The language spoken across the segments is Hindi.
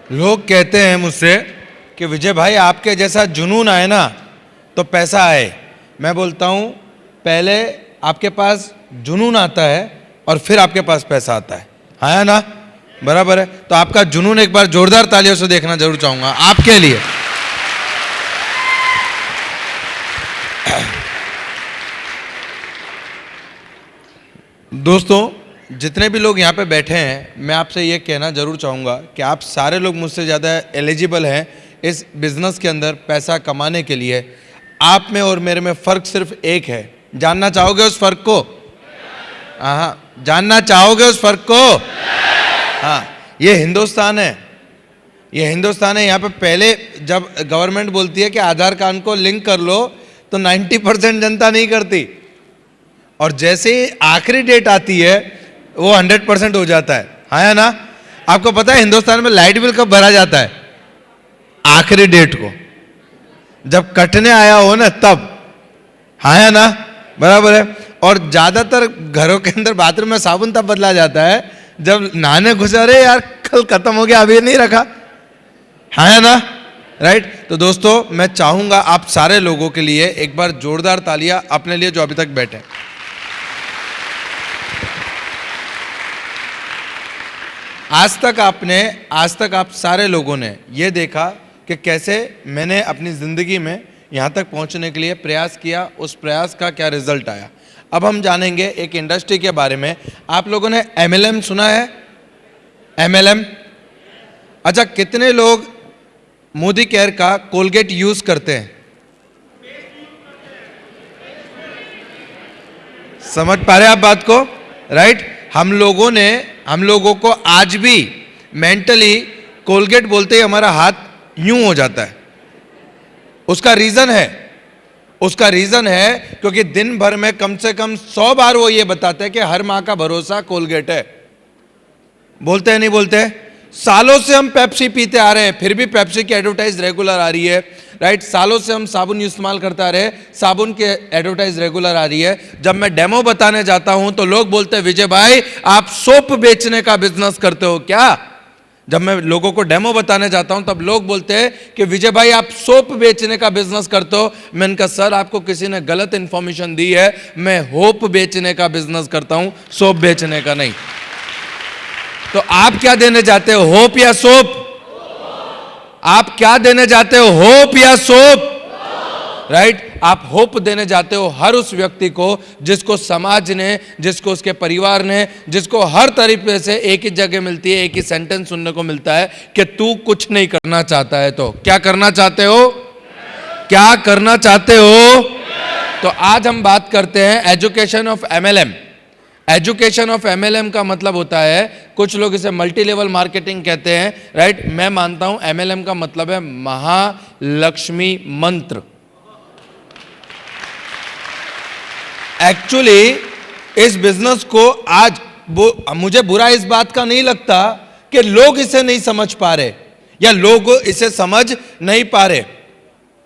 लोग कहते हैं मुझसे कि विजय भाई आपके जैसा जुनून आए ना तो पैसा आए। मैं बोलता हूँ पहले आपके पास जुनून आता है और फिर आपके पास पैसा आता है। हाँ ना, बराबर है। तो आपका जुनून एक बार जोरदार तालियों से देखना जरूर चाहूंगा आपके लिए। दोस्तों, जितने भी लोग यहाँ पे बैठे हैं, मैं आपसे ये कहना जरूर चाहूँगा कि आप सारे लोग मुझसे ज़्यादा एलिजिबल हैं इस बिज़नेस के अंदर पैसा कमाने के लिए। आप में और मेरे में फ़र्क सिर्फ एक है। जानना चाहोगे उस फ़र्क को? हाँ, जानना चाहोगे उस फ़र्क को? हाँ, ये हिंदुस्तान है, ये हिंदुस्तान है। यहाँ पे पहले जब गवर्नमेंट बोलती है कि आधार कार्ड को लिंक कर लो तो 90% जनता नहीं करती, और जैसे ही आखिरी डेट आती है वो 100% हो जाता है। हाँ या ना? आपको पता है हिंदुस्तान में लाइट बिल कब भरा जाता है? आखिरी डेट को, जब कटने आया हो ना तब। हाँ या ना? बराबर है। और ज्यादातर घरों के अंदर बाथरूम में साबुन तब बदला जाता है जब नहाने घुसा रहे यार कल खत्म हो गया अभी नहीं रखा। हाँ या ना? राइट। तो दोस्तों, मैं चाहूंगा आप सारे लोगों के लिए एक बार जोरदार तालियां अपने लिए जो अभी तक बैठे। आज तक आप सारे लोगों ने ये देखा कि कैसे मैंने अपनी ज़िंदगी में यहाँ तक पहुँचने के लिए प्रयास किया, उस प्रयास का क्या रिजल्ट आया। अब हम जानेंगे एक इंडस्ट्री के बारे में। आप लोगों ने MLM सुना है? MLM? अच्छा, कितने लोग मोदी केयर का कोलगेट यूज करते हैं? समझ पा रहे हैं आप बात को? राइट। हम लोगों को आज भी मेंटली कोलगेट बोलते ही हमारा हाथ यूं हो जाता है। उसका रीजन है क्योंकि दिन भर में कम से कम 100 बार वो ये बताते हैं कि हर मां का भरोसा कोलगेट है। बोलते हैं नहीं बोलते? सालों से हम पेप्सी पीते आ रहे हैं, फिर भी पेप्सी की एडवर्टाइज रेगुलर आ रही है। राइट। सालों से हम साबुन इस्तेमाल करते आ रहे हैं, साबुन के एडवर्टाइज रेगुलर आ रही है। जब मैं डेमो बताने जाता हूं तो लोग बोलते हैं विजय भाई आप सोप बेचने का बिजनेस करते हो क्या? जब मैं लोगों को डेमो बताने जाता हूं तब लोग बोलते हैं कि विजय भाई आप सोप बेचने का बिजनेस करते हो। मैंने कहा सर आपको किसी ने गलत इंफॉर्मेशन दी है, मैं होप बेचने का बिजनेस करता हूं, सोप बेचने का नहीं। तो आप क्या देने जाते हो, होप या सोप? आप क्या देने जाते हो, होप या सोप? राइट। आप होप देने जाते हो हर उस व्यक्ति को जिसको समाज ने, जिसको उसके परिवार ने, जिसको हर तरीके से एक ही जगह मिलती है, एक ही सेंटेंस सुनने को मिलता है कि तू कुछ नहीं करना चाहता है तो क्या करना चाहते हो? क्या करना चाहते हो? तो आज हम बात करते हैं education of MLM। Education of MLM का मतलब होता है, कुछ लोग इसे मल्टी लेवल मार्केटिंग कहते हैं। राइट। मैं मानता हूं MLM का मतलब है महालक्ष्मी मंत्र। एक्चुअली इस बिजनेस को आज मुझे बुरा इस बात का नहीं लगता कि लोग इसे नहीं समझ पा रहे या लोग इसे समझ नहीं पा रहे।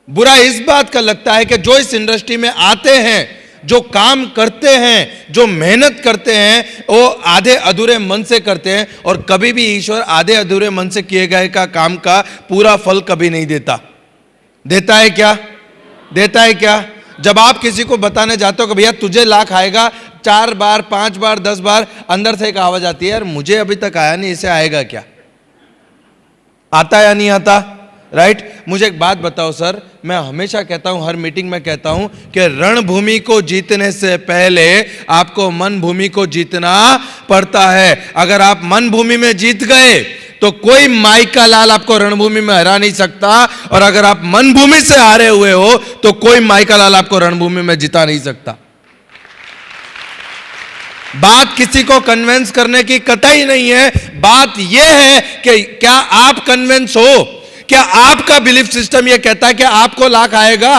बुरा इस बात का लगता है कि जो इस इंडस्ट्री में आते हैं, जो काम करते हैं, जो मेहनत करते हैं, वो आधे अधूरे मन से करते हैं, और कभी भी ईश्वर आधे अधूरे मन से किए गए का काम का पूरा फल कभी नहीं देता। देता है क्या? देता है क्या? जब आप किसी को बताने जाते हो कि भैया तुझे लाख आएगा, 4 बार 5 बार 10 बार अंदर से एक आवाज आती है यार मुझे अभी तक आया नहीं, इसे आएगा क्या? आता या नहीं आता? राइट। मुझे एक बात बताओ सर, मैं हमेशा कहता हूं, हर मीटिंग में कहता हूं कि रणभूमि को जीतने से पहले आपको मन भूमि को जीतना पड़ता है। अगर आप मन भूमि में जीत गए तो कोई माई का लाल आपको रणभूमि में हरा नहीं सकता, और अगर आप मन भूमि से हारे हुए हो तो कोई माई का लाल आपको रणभूमि में जिता नहीं सकता। बात किसी को कन्विंस करने की कतई नहीं है, बात यह है कि क्या आप कन्विंस हो? क्या आपका बिलीफ सिस्टम यह कहता है कि आपको लाख आएगा?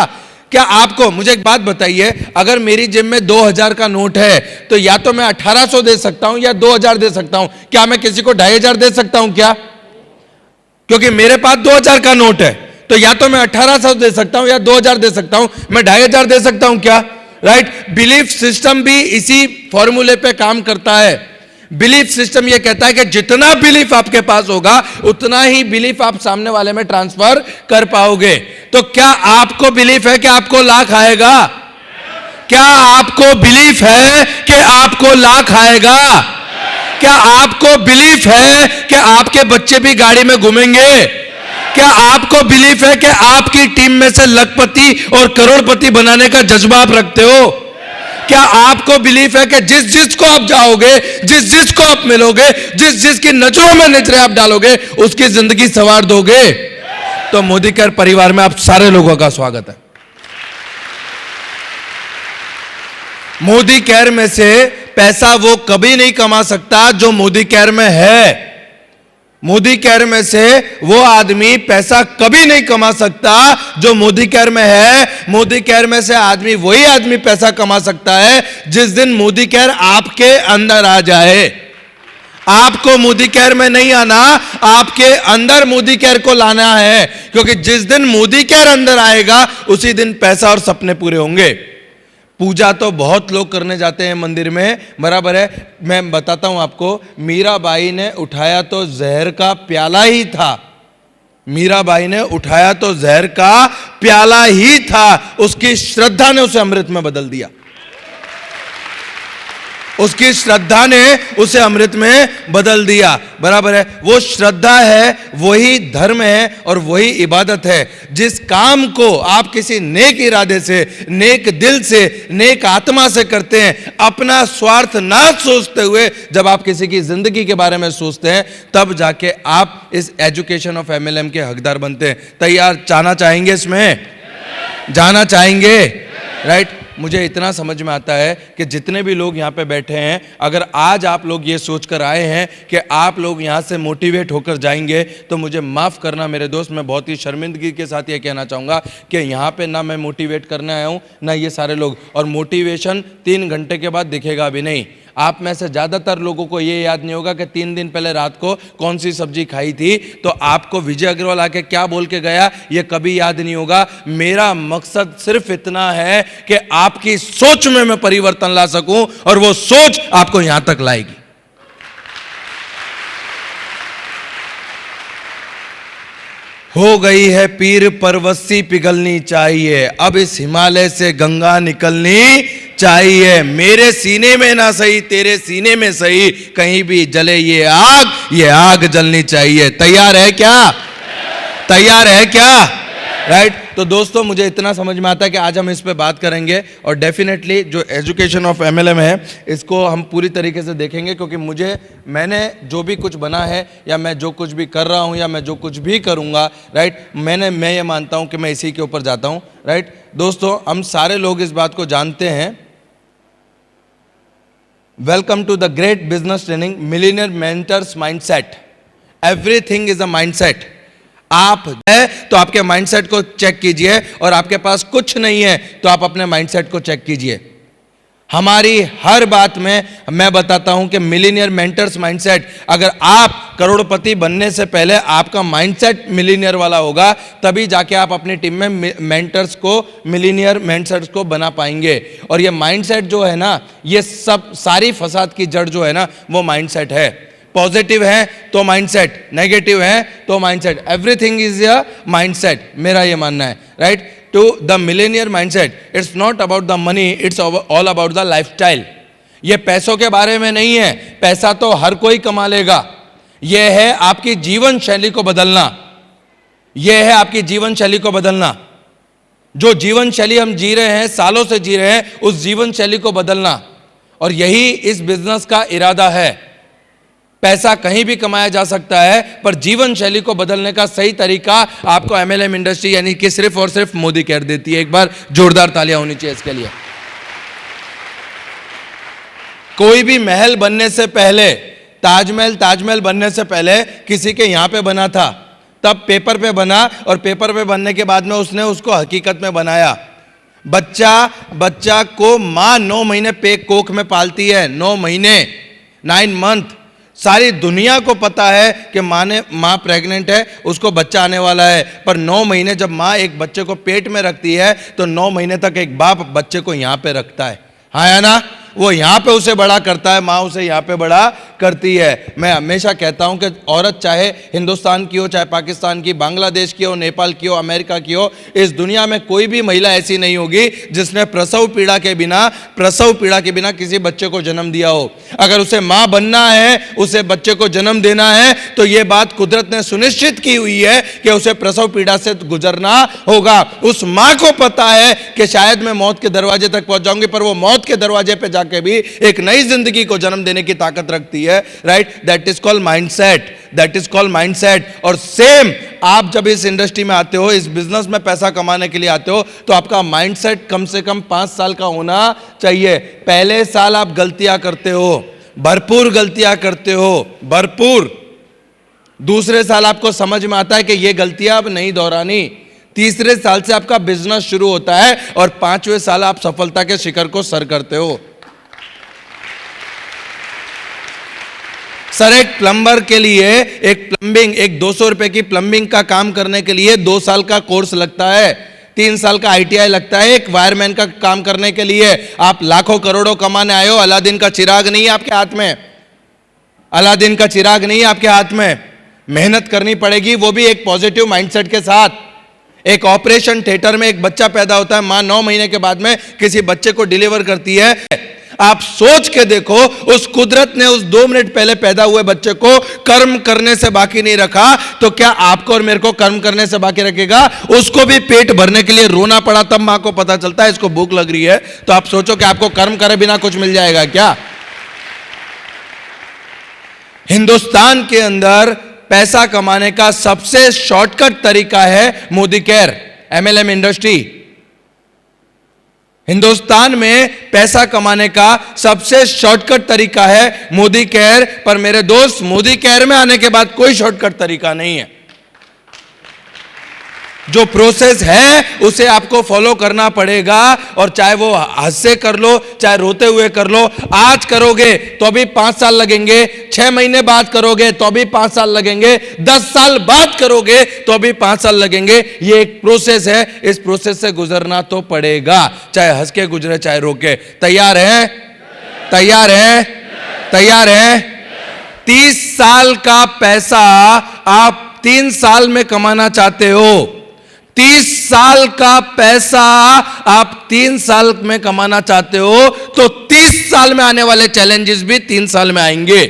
क्या आपको, मुझे एक बात बताइए, अगर मेरी जेब में 2000 का नोट है तो या तो मैं 1800 दे सकता हूं या 2000 दे सकता हूं। क्या मैं किसी को 2500 दे सकता हूं क्या? क्योंकि मेरे पास 2000 का नोट है तो या तो मैं 1800 दे सकता हूं या 2000 दे सकता हूं, मैं 2500 दे सकता हूं क्या? राइट। बिलीफ सिस्टम भी इसी फॉर्मूले पे काम करता है। बिलीफ सिस्टम ये कहता है कि जितना बिलीफ आपके पास होगा उतना ही बिलीफ आप सामने वाले में ट्रांसफर कर पाओगे। तो क्या आपको बिलीफ है कि आपको लाख आएगा? क्या आपको बिलीफ है कि आपको लाख आएगा? क्या आपको बिलीफ है कि आपके बच्चे भी गाड़ी में घूमेंगे? क्या आपको बिलीफ है कि आपकी टीम में से लखपति और करोड़पति बनाने का जज्बा आप रखते हो? क्या आपको बिलीफ है कि जिस जिसको आप जाओगे, जिस जिसको आप मिलोगे, जिस जिसकी नजरों में नजरें आप डालोगे, उसकी जिंदगी संवार दोगे? तो मोदी केयर परिवार में आप सारे लोगों का स्वागत है। मोदी केयर में से पैसा वो कभी नहीं कमा सकता जो मोदी केयर में है। मोदी केयर में से वो आदमी पैसा कभी नहीं कमा सकता जो मोदी केयर में है। मोदी केयर में से आदमी वही आदमी पैसा कमा सकता है जिस दिन मोदी केयर आपके अंदर आ जाए। आपको मोदी केयर में नहीं आना, आपके अंदर मोदी केयर को लाना है, क्योंकि जिस दिन मोदी केयर अंदर आएगा उसी दिन पैसा और सपने पूरे होंगे। पूजा तो बहुत लोग करने जाते हैं मंदिर में, बराबर है। मैं बताता हूं आपको, मीराबाई ने उठाया तो जहर का प्याला ही था। मीराबाई ने उठाया तो जहर का प्याला ही था, उसकी श्रद्धा ने उसे अमृत में बदल दिया। उसकी श्रद्धा ने उसे अमृत में बदल दिया, बराबर है। वो श्रद्धा है, वही धर्म है और वही इबादत है। जिस काम को आप किसी नेक इरादे से, नेक दिल से, नेक आत्मा से करते हैं, अपना स्वार्थ ना सोचते हुए जब आप किसी की जिंदगी के बारे में सोचते हैं, तब जाके आप इस एजुकेशन ऑफ एमएलएम के हकदार बनते हैं। तैयार जाना चाहेंगे इसमें? जाना चाहेंगे? राइट। मुझे इतना समझ में आता है कि जितने भी लोग यहाँ पे बैठे हैं, अगर आज आप लोग ये सोचकर आए हैं कि आप लोग यहाँ से मोटिवेट होकर जाएंगे, तो मुझे माफ़ करना मेरे दोस्त, मैं बहुत ही शर्मिंदगी के साथ ये कहना चाहूँगा कि यहाँ पे ना मैं मोटिवेट करने आया हूँ, ना ये सारे लोग। और मोटिवेशन 3 घंटे के बाद दिखेगा भी नहीं। आप में से ज़्यादातर लोगों को ये याद नहीं होगा कि 3 दिन पहले रात को कौन सी सब्जी खाई थी। तो आपको विजय अग्रवाल आके क्या बोल के गया ये कभी याद नहीं होगा। मेरा मकसद सिर्फ इतना है कि आपकी सोच में मैं परिवर्तन ला सकूं, और वो सोच आपको यहां तक लाएगी। हो गई है पीर परवस्सी पिघलनी चाहिए, अब इस हिमालय से गंगा निकलनी चाहिए। मेरे सीने में ना सही, तेरे सीने में सही, कहीं भी जले ये आग जलनी चाहिए। तैयार है क्या? तैयार है क्या? राइट। तो दोस्तों, मुझे इतना समझ में आता है कि आज हम इस पे बात करेंगे, और डेफिनेटली जो एजुकेशन ऑफ एमएलएम है इसको हम पूरी तरीके से देखेंगे, क्योंकि मैंने जो भी कुछ बना है, या मैं जो कुछ भी कर रहा हूं, या मैं जो कुछ भी करूंगा, राइट, मैं ये मानता हूं कि मैं इसी के ऊपर जाता हूं। राइट दोस्तों, हम सारे लोग इस बात को जानते हैं। Welcome to the great business training millionaire mentors mindset. Everything is a mindset. आप है तो आपके माइंडसेट को चेक कीजिए, और आपके पास कुछ नहीं है तो आप अपने माइंडसेट को चेक कीजिए। हमारी हर बात में मैं बताता हूं कि मिलियनेयर मेंटर्स माइंडसेट, अगर आप करोड़पति बनने से पहले आपका माइंडसेट मिलियनेयर वाला होगा, तभी जाके आप अपनी टीम में मेंटर्स को, मिलियनेयर मेंटर्स को बना पाएंगे। और ये माइंडसेट जो है ना, ये सब सारी फसाद की जड़ जो है ना, वो माइंडसेट है। पॉजिटिव है तो माइंडसेट, नेगेटिव है तो mindset, everything is a mindset, मेरा ये मानना है। Right, to the millionaire mindset, it's not about the money, it's all about the lifestyle. ये पैसों के बारे में नहीं है, पैसा तो हर कोई कमा लेगा। यह है आपकी जीवन शैली को बदलना, यह है आपकी जीवन शैली को बदलना। जो जीवन शैली हम जी रहे हैं, सालों से जी रहे हैं, उस जीवन शैली को बदलना, और यही इस बिजनेस का इरादा है। पैसा कहीं भी कमाया जा सकता है, पर जीवन शैली को बदलने का सही तरीका आपको एमएलएम इंडस्ट्री यानी कि सिर्फ और सिर्फ मोदी केयर देती है। एक बार जोरदार तालियां होनी चाहिए इसके लिए। कोई भी महल बनने से पहले, ताजमहल बनने से पहले किसी के यहां पे बना था, तब पेपर पे बना, और पेपर पे बनने के बाद में उसने उसको हकीकत में बनाया। बच्चा को मां 9 महीने पेट कोख में पालती है, 9 महीने, 9 मंथ। सारी दुनिया को पता है कि माँ प्रेग्नेंट है, उसको बच्चा आने वाला है, पर 9 महीने जब माँ एक बच्चे को पेट में रखती है, तो 9 महीने तक एक बाप बच्चे को यहाँ पे रखता है, हाँ या ना? वो यहाँ पे उसे बड़ा करता है, माँ उसे यहाँ पे बड़ा करती है। मैं हमेशा कहता हूँ कि औरत चाहे हिंदुस्तान की हो, चाहे पाकिस्तान की, बांग्लादेश की हो, नेपाल की हो, अमेरिका की हो, इस दुनिया में कोई भी महिला ऐसी नहीं होगी जिसने प्रसव पीड़ा के बिना किसी बच्चे को जन्म दिया हो। अगर उसे माँ बनना है, उसे बच्चे को जन्म देना है, तो ये बात कुदरत ने सुनिश्चित की हुई है कि उसे प्रसव पीड़ा से गुजरना होगा। उस माँ को पता है कि शायद मैं मौत के दरवाजे तक पहुंच जाऊंगी, पर वो मौत के दरवाजे पे जाके भी एक नई जिंदगी को जन्म देने की ताकत रखती है। Right, that is called mindset, that is called mindset. और सेम आप जब इस इंडस्ट्री में आते हो, इस बिजनेस में पैसा कमाने के लिए आते हो, तो आपका माइंडसेट कम से कम 5 साल का होना चाहिए। पहले साल आप गलतियां करते हो, भरपूर गलतियां करते हो, भरपूर। दूसरे साल आपको समझ में आता है कि ये गलतियां अब नहीं दोहरानी। तीसरे साल से आपका बिजनेस शुरू होता है और 5वें साल आप सफलता के शिखर को सर करते हो। सर, एक प्लम्बर के लिए एक 200 रुपए की प्लम्बिंग का काम करने के लिए 2 साल का कोर्स लगता है, 3 साल का ITI लगता है। एक वायरमैन का काम करने के लिए आप लाखों करोड़ों कमाने आए हो, अलादीन का चिराग नहीं है आपके हाथ में, अलादीन का चिराग नहीं है आपके हाथ में। मेहनत करनी पड़ेगी, वो भी एक पॉजिटिव माइंडसेट के साथ। एक ऑपरेशन थिएटर में एक बच्चा पैदा होता है, मां 9 महीने के बाद में किसी बच्चे को डिलीवर करती है। आप सोच के देखो, उस कुदरत ने उस 2 मिनट पहले पैदा हुए बच्चे को कर्म करने से बाकी नहीं रखा, तो क्या आपको और मेरे को कर्म करने से बाकी रखेगा? उसको भी पेट भरने के लिए रोना पड़ा, तब मां को पता चलता है इसको भूख लग रही है। तो आप सोचो कि आपको कर्म करे बिना कुछ मिल जाएगा क्या? हिंदुस्तान के अंदर पैसा कमाने का सबसे शॉर्टकट तरीका है Modi care, MLM industry. Hindustan में पैसा कमाने का सबसे शॉर्टकट तरीका है मोदी केयर। पर मेरे दोस्त, मोदी केयर में आने के बाद कोई शॉर्टकट तरीका नहीं है। जो प्रोसेस है उसे आपको फॉलो करना पड़ेगा, और चाहे वो हंस से कर लो, चाहे रोते हुए कर लो। आज करोगे तो भी 5 साल लगेंगे, 6 महीने बाद करोगे तो भी 5 साल लगेंगे, 10 साल बाद करोगे तो भी 5 साल लगेंगे। ये एक प्रोसेस है, इस प्रोसेस से गुजरना तो पड़ेगा, चाहे हंस के गुजरे चाहे रोके। तैयार है? तैयार है? तैयार है? 30 साल का पैसा आप 3 साल में कमाना चाहते हो, 30 साल का पैसा आप 3 साल में कमाना चाहते हो, तो 30 साल में आने वाले चैलेंजेस भी 3 साल में आएंगे।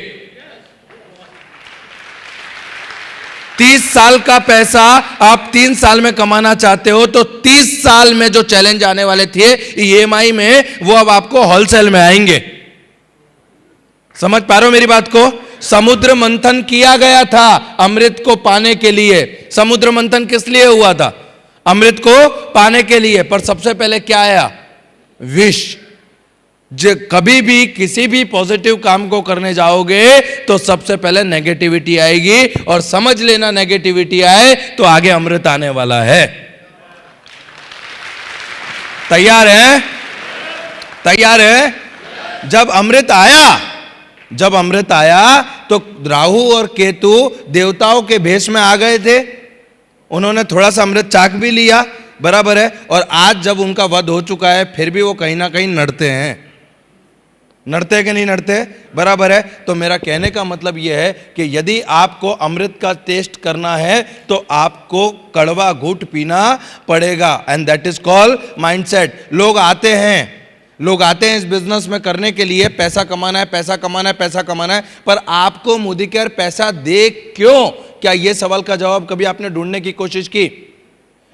30 साल का पैसा आप 3 साल में कमाना चाहते हो, तो 30 साल में जो चैलेंज आने वाले थे EMI में, वो अब आपको होलसेल में आएंगे। समझ पा रहे हो मेरी बात को? समुद्र मंथन किया गया था अमृत को पाने के लिए। समुद्र मंथन किस लिए हुआ था? अमृत को पाने के लिए। पर सबसे पहले क्या आया? विष। जो कभी भी किसी भी पॉजिटिव काम को करने जाओगे तो सबसे पहले नेगेटिविटी आएगी, और समझ लेना नेगेटिविटी आए तो आगे अमृत आने वाला है। तैयार है? तैयार है? जब अमृत आया तो राहु और केतु देवताओं के भेष में आ गए थे। उन्होंने थोड़ा सा अमृत चाख भी लिया, बराबर है। और आज जब उनका वध हो चुका है, फिर भी वो कहीं ना कहीं नड़ते हैं। नड़ते कि नहीं नड़ते? बराबर है। तो मेरा कहने का मतलब यह है कि यदि आपको अमृत का टेस्ट करना है तो आपको कड़वा घूंट पीना पड़ेगा, and that is called mindset. लोग आते हैं इस बिजनेस में करने के लिए, पैसा कमाना है, पैसा कमाना है, पैसा कमाना है। पर आपको मोदी केयर पैसा दे क्यों? क्या ये सवाल का जवाब कभी आपने ढूंढने की कोशिश की?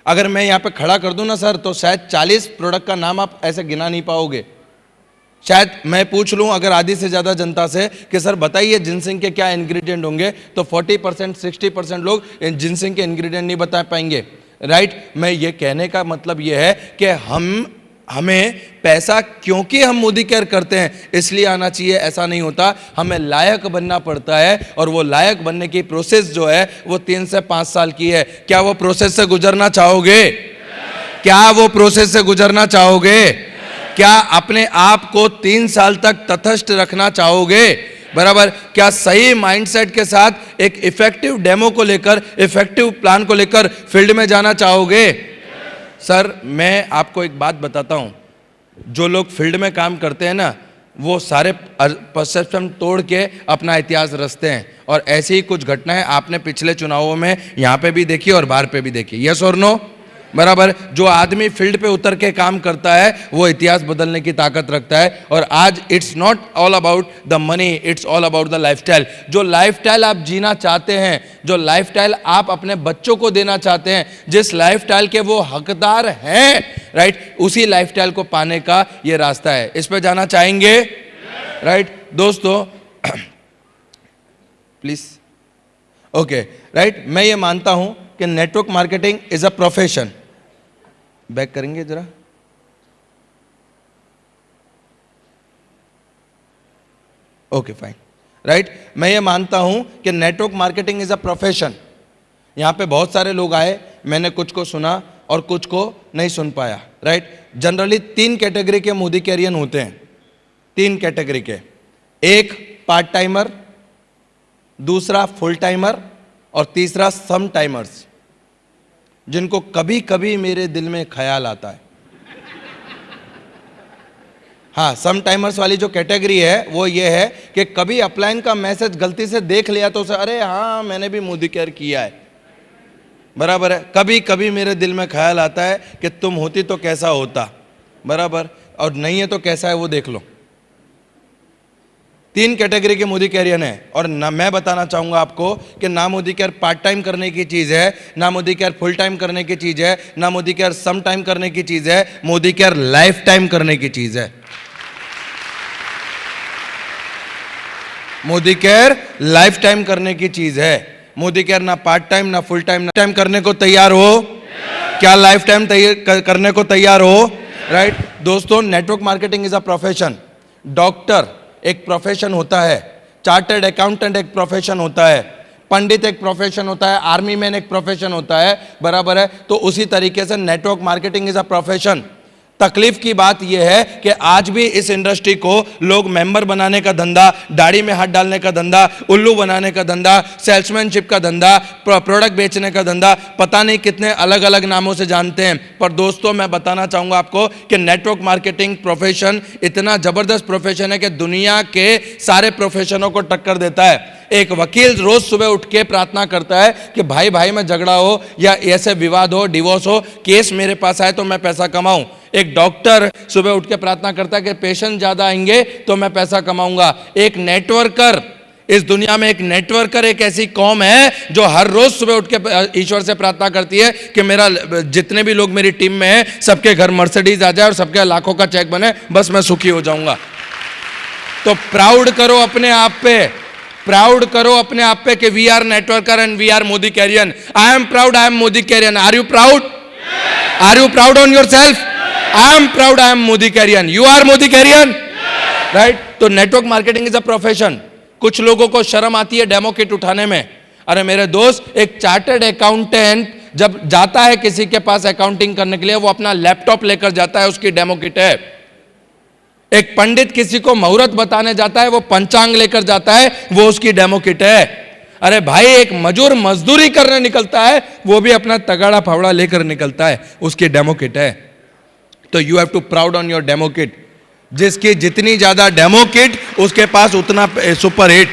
अगर मैं यहां पे खड़ा कर दूं ना सर, तो शायद 40 प्रोडक्ट का नाम आप ऐसे गिना नहीं पाओगे। शायद मैं पूछ लूं अगर आधी से ज्यादा जनता से कि सर बताइए जिनसिंग के क्या इंग्रेडिएंट होंगे, तो 40% 60% लोग जिनसिंग के इंग्रेडिएंट नहीं बता पाएंगे। राइट? मैं ये कहने का मतलब ये है कि हमें पैसा क्योंकि हम मोदी केयर करते हैं इसलिए आना चाहिए, ऐसा नहीं होता। हमें लायक बनना पड़ता है, और वो लायक बनने की प्रोसेस जो है वो 3 से 5 साल की है। क्या वो प्रोसेस से गुजरना चाहोगे? क्या वो प्रोसेस से गुजरना चाहोगे? क्या अपने आप को 3 साल तक तटस्थ रखना चाहोगे? बराबर। क्या सही माइंडसेट के साथ एक इफेक्टिव डेमो को लेकर, इफेक्टिव प्लान को लेकर फील्ड में जाना चाहोगे? सर, मैं आपको एक बात बताता हूं, जो लोग फील्ड में काम करते हैं ना, वो सारे परसेप्शन तोड़ के अपना इतिहास रचते हैं। और ऐसी ही कुछ घटनाएं आपने पिछले चुनावों में यहाँ पे भी देखी और बाहर पे भी देखी। यस और नो? बराबर। जो आदमी फील्ड पे उतर के काम करता है वो इतिहास बदलने की ताकत रखता है। और आज it's not all about the money, it's all about the lifestyle. जो लाइफस्टाइल आप जीना चाहते हैं, जो लाइफस्टाइल आप अपने बच्चों को देना चाहते हैं, जिस लाइफस्टाइल के वो हकदार हैं, राइट, उसी लाइफस्टाइल को पाने का ये रास्ता है। इस पे जाना चाहेंगे? राइट दोस्तों, प्लीज। ओके, राइट, मैं ये मानता हूं कि network marketing is a profession. Back करेंगे जरा। ओके फाइन, राइट, मैं ये मानता हूं कि network marketing is a profession. यहां पे बहुत सारे लोग आए, मैंने कुछ को सुना और कुछ को नहीं सुन पाया, राइट। जनरली 3 कैटेगरी के मोदिकेरियन होते हैं, 3 कैटेगरी के। एक पार्ट टाइमर, दूसरा फुल टाइमर और तीसरा सम टाइमर्स, जिनको कभी कभी मेरे दिल में ख्याल आता है। हाँ, सम टाइमर्स वाली जो कैटेगरी है वो ये है कि कभी अपलाइन का मैसेज गलती से देख लिया तो उसे अरे हाँ मैंने भी मोदी केयर किया है, बराबर है। कभी कभी मेरे दिल में ख्याल आता है कि तुम होती तो कैसा होता, बराबर, और नहीं है तो कैसा है वो देख लो। 3 कैटेगरी के मोदी कैरियन है। और ना, मैं बताना चाहूंगा आपको कि ना मोदी केयर पार्ट टाइम करने की चीज है, ना मोदी केयर फुल टाइम करने की चीज है, ना मोदी केयर सम टाइम करने की चीज है, मोदी केयर लाइफ टाइम करने की चीज है। मोदी केयर लाइफ टाइम करने की चीज है। मोदी केयर ना पार्ट टाइम ना फुल टाइम, ना टाइम करने को तैयार हो? क्या लाइफ टाइम करने को तैयार हो? राइट दोस्तों, network marketing is a profession. Doctor एक प्रोफेशन होता है, चार्टर्ड अकाउंटेंट एक प्रोफेशन होता है, पंडित एक प्रोफेशन होता है, आर्मी मैन एक प्रोफेशन होता है, बराबर है। तो उसी तरीके से network marketing is a profession. तकलीफ की बात यह है कि आज भी इस इंडस्ट्री को लोग मेंबर बनाने का धंधा, दाढ़ी में हाथ डालने का धंधा, उल्लू बनाने का धंधा, सेल्समैनशिप का धंधा, प्रोडक्ट बेचने का धंधा, पता नहीं कितने अलग अलग नामों से जानते हैं। पर दोस्तों, मैं बताना चाहूंगा आपको कि नेटवर्क मार्केटिंग प्रोफेशन इतना जबरदस्त प्रोफेशन है कि दुनिया के सारे प्रोफेशनों को टक्कर देता है। एक वकील रोज सुबह उठ के प्रार्थना करता है कि भाई भाई में झगड़ा हो या ऐसे विवाद हो, डिवोर्स हो, केस मेरे पास आए तो मैं पैसा कमाऊं। एक डॉक्टर सुबह उठ के प्रार्थना करता है कि पेशेंट ज्यादा आएंगे तो मैं पैसा कमाऊंगा। एक नेटवर्कर, इस दुनिया में एक नेटवर्कर एक ऐसी कौम है जो हर रोज सुबह उठ के ईश्वर से प्रार्थना करती है कि मेरा जितने भी लोग मेरी टीम में हैं सबके घर मर्सिडीज आ जाए और सबके लाखों का चेक बने, बस मैं सुखी हो जाऊंगा। तो प्राउड करो अपने आप पे, प्राउड करो अपने आप पे कि we are networker and we are Modicarian. I am proud, I am Modicarian. Are you proud? Are you proud on yourself? I am proud, I am Modicarian. You are Modicarian, right. तो network marketing is a profession. कुछ लोगों को शर्म आती है डेमो किट उठाने में। अरे मेरे दोस्त, एक चार्टर्ड अकाउंटेंट जब जाता है किसी के पास अकाउंटिंग करने के लिए, वो अपना लैपटॉप लेकर जाता है, उसकी डेमो किट है। एक पंडित किसी को मुहूर्त बताने जाता है, वो पंचांग लेकर जाता है, वो उसकी डेमो किट है। अरे भाई, एक मजदूर मजदूरी करने निकलता है, वो भी अपना तगाड़ा फावड़ा लेकर निकलता है, उसकी डेमो किट है। तो you have to proud on your demo kit. जिसकी जितनी ज्यादा डेमो किट, उसके पास उतना सुपर हिट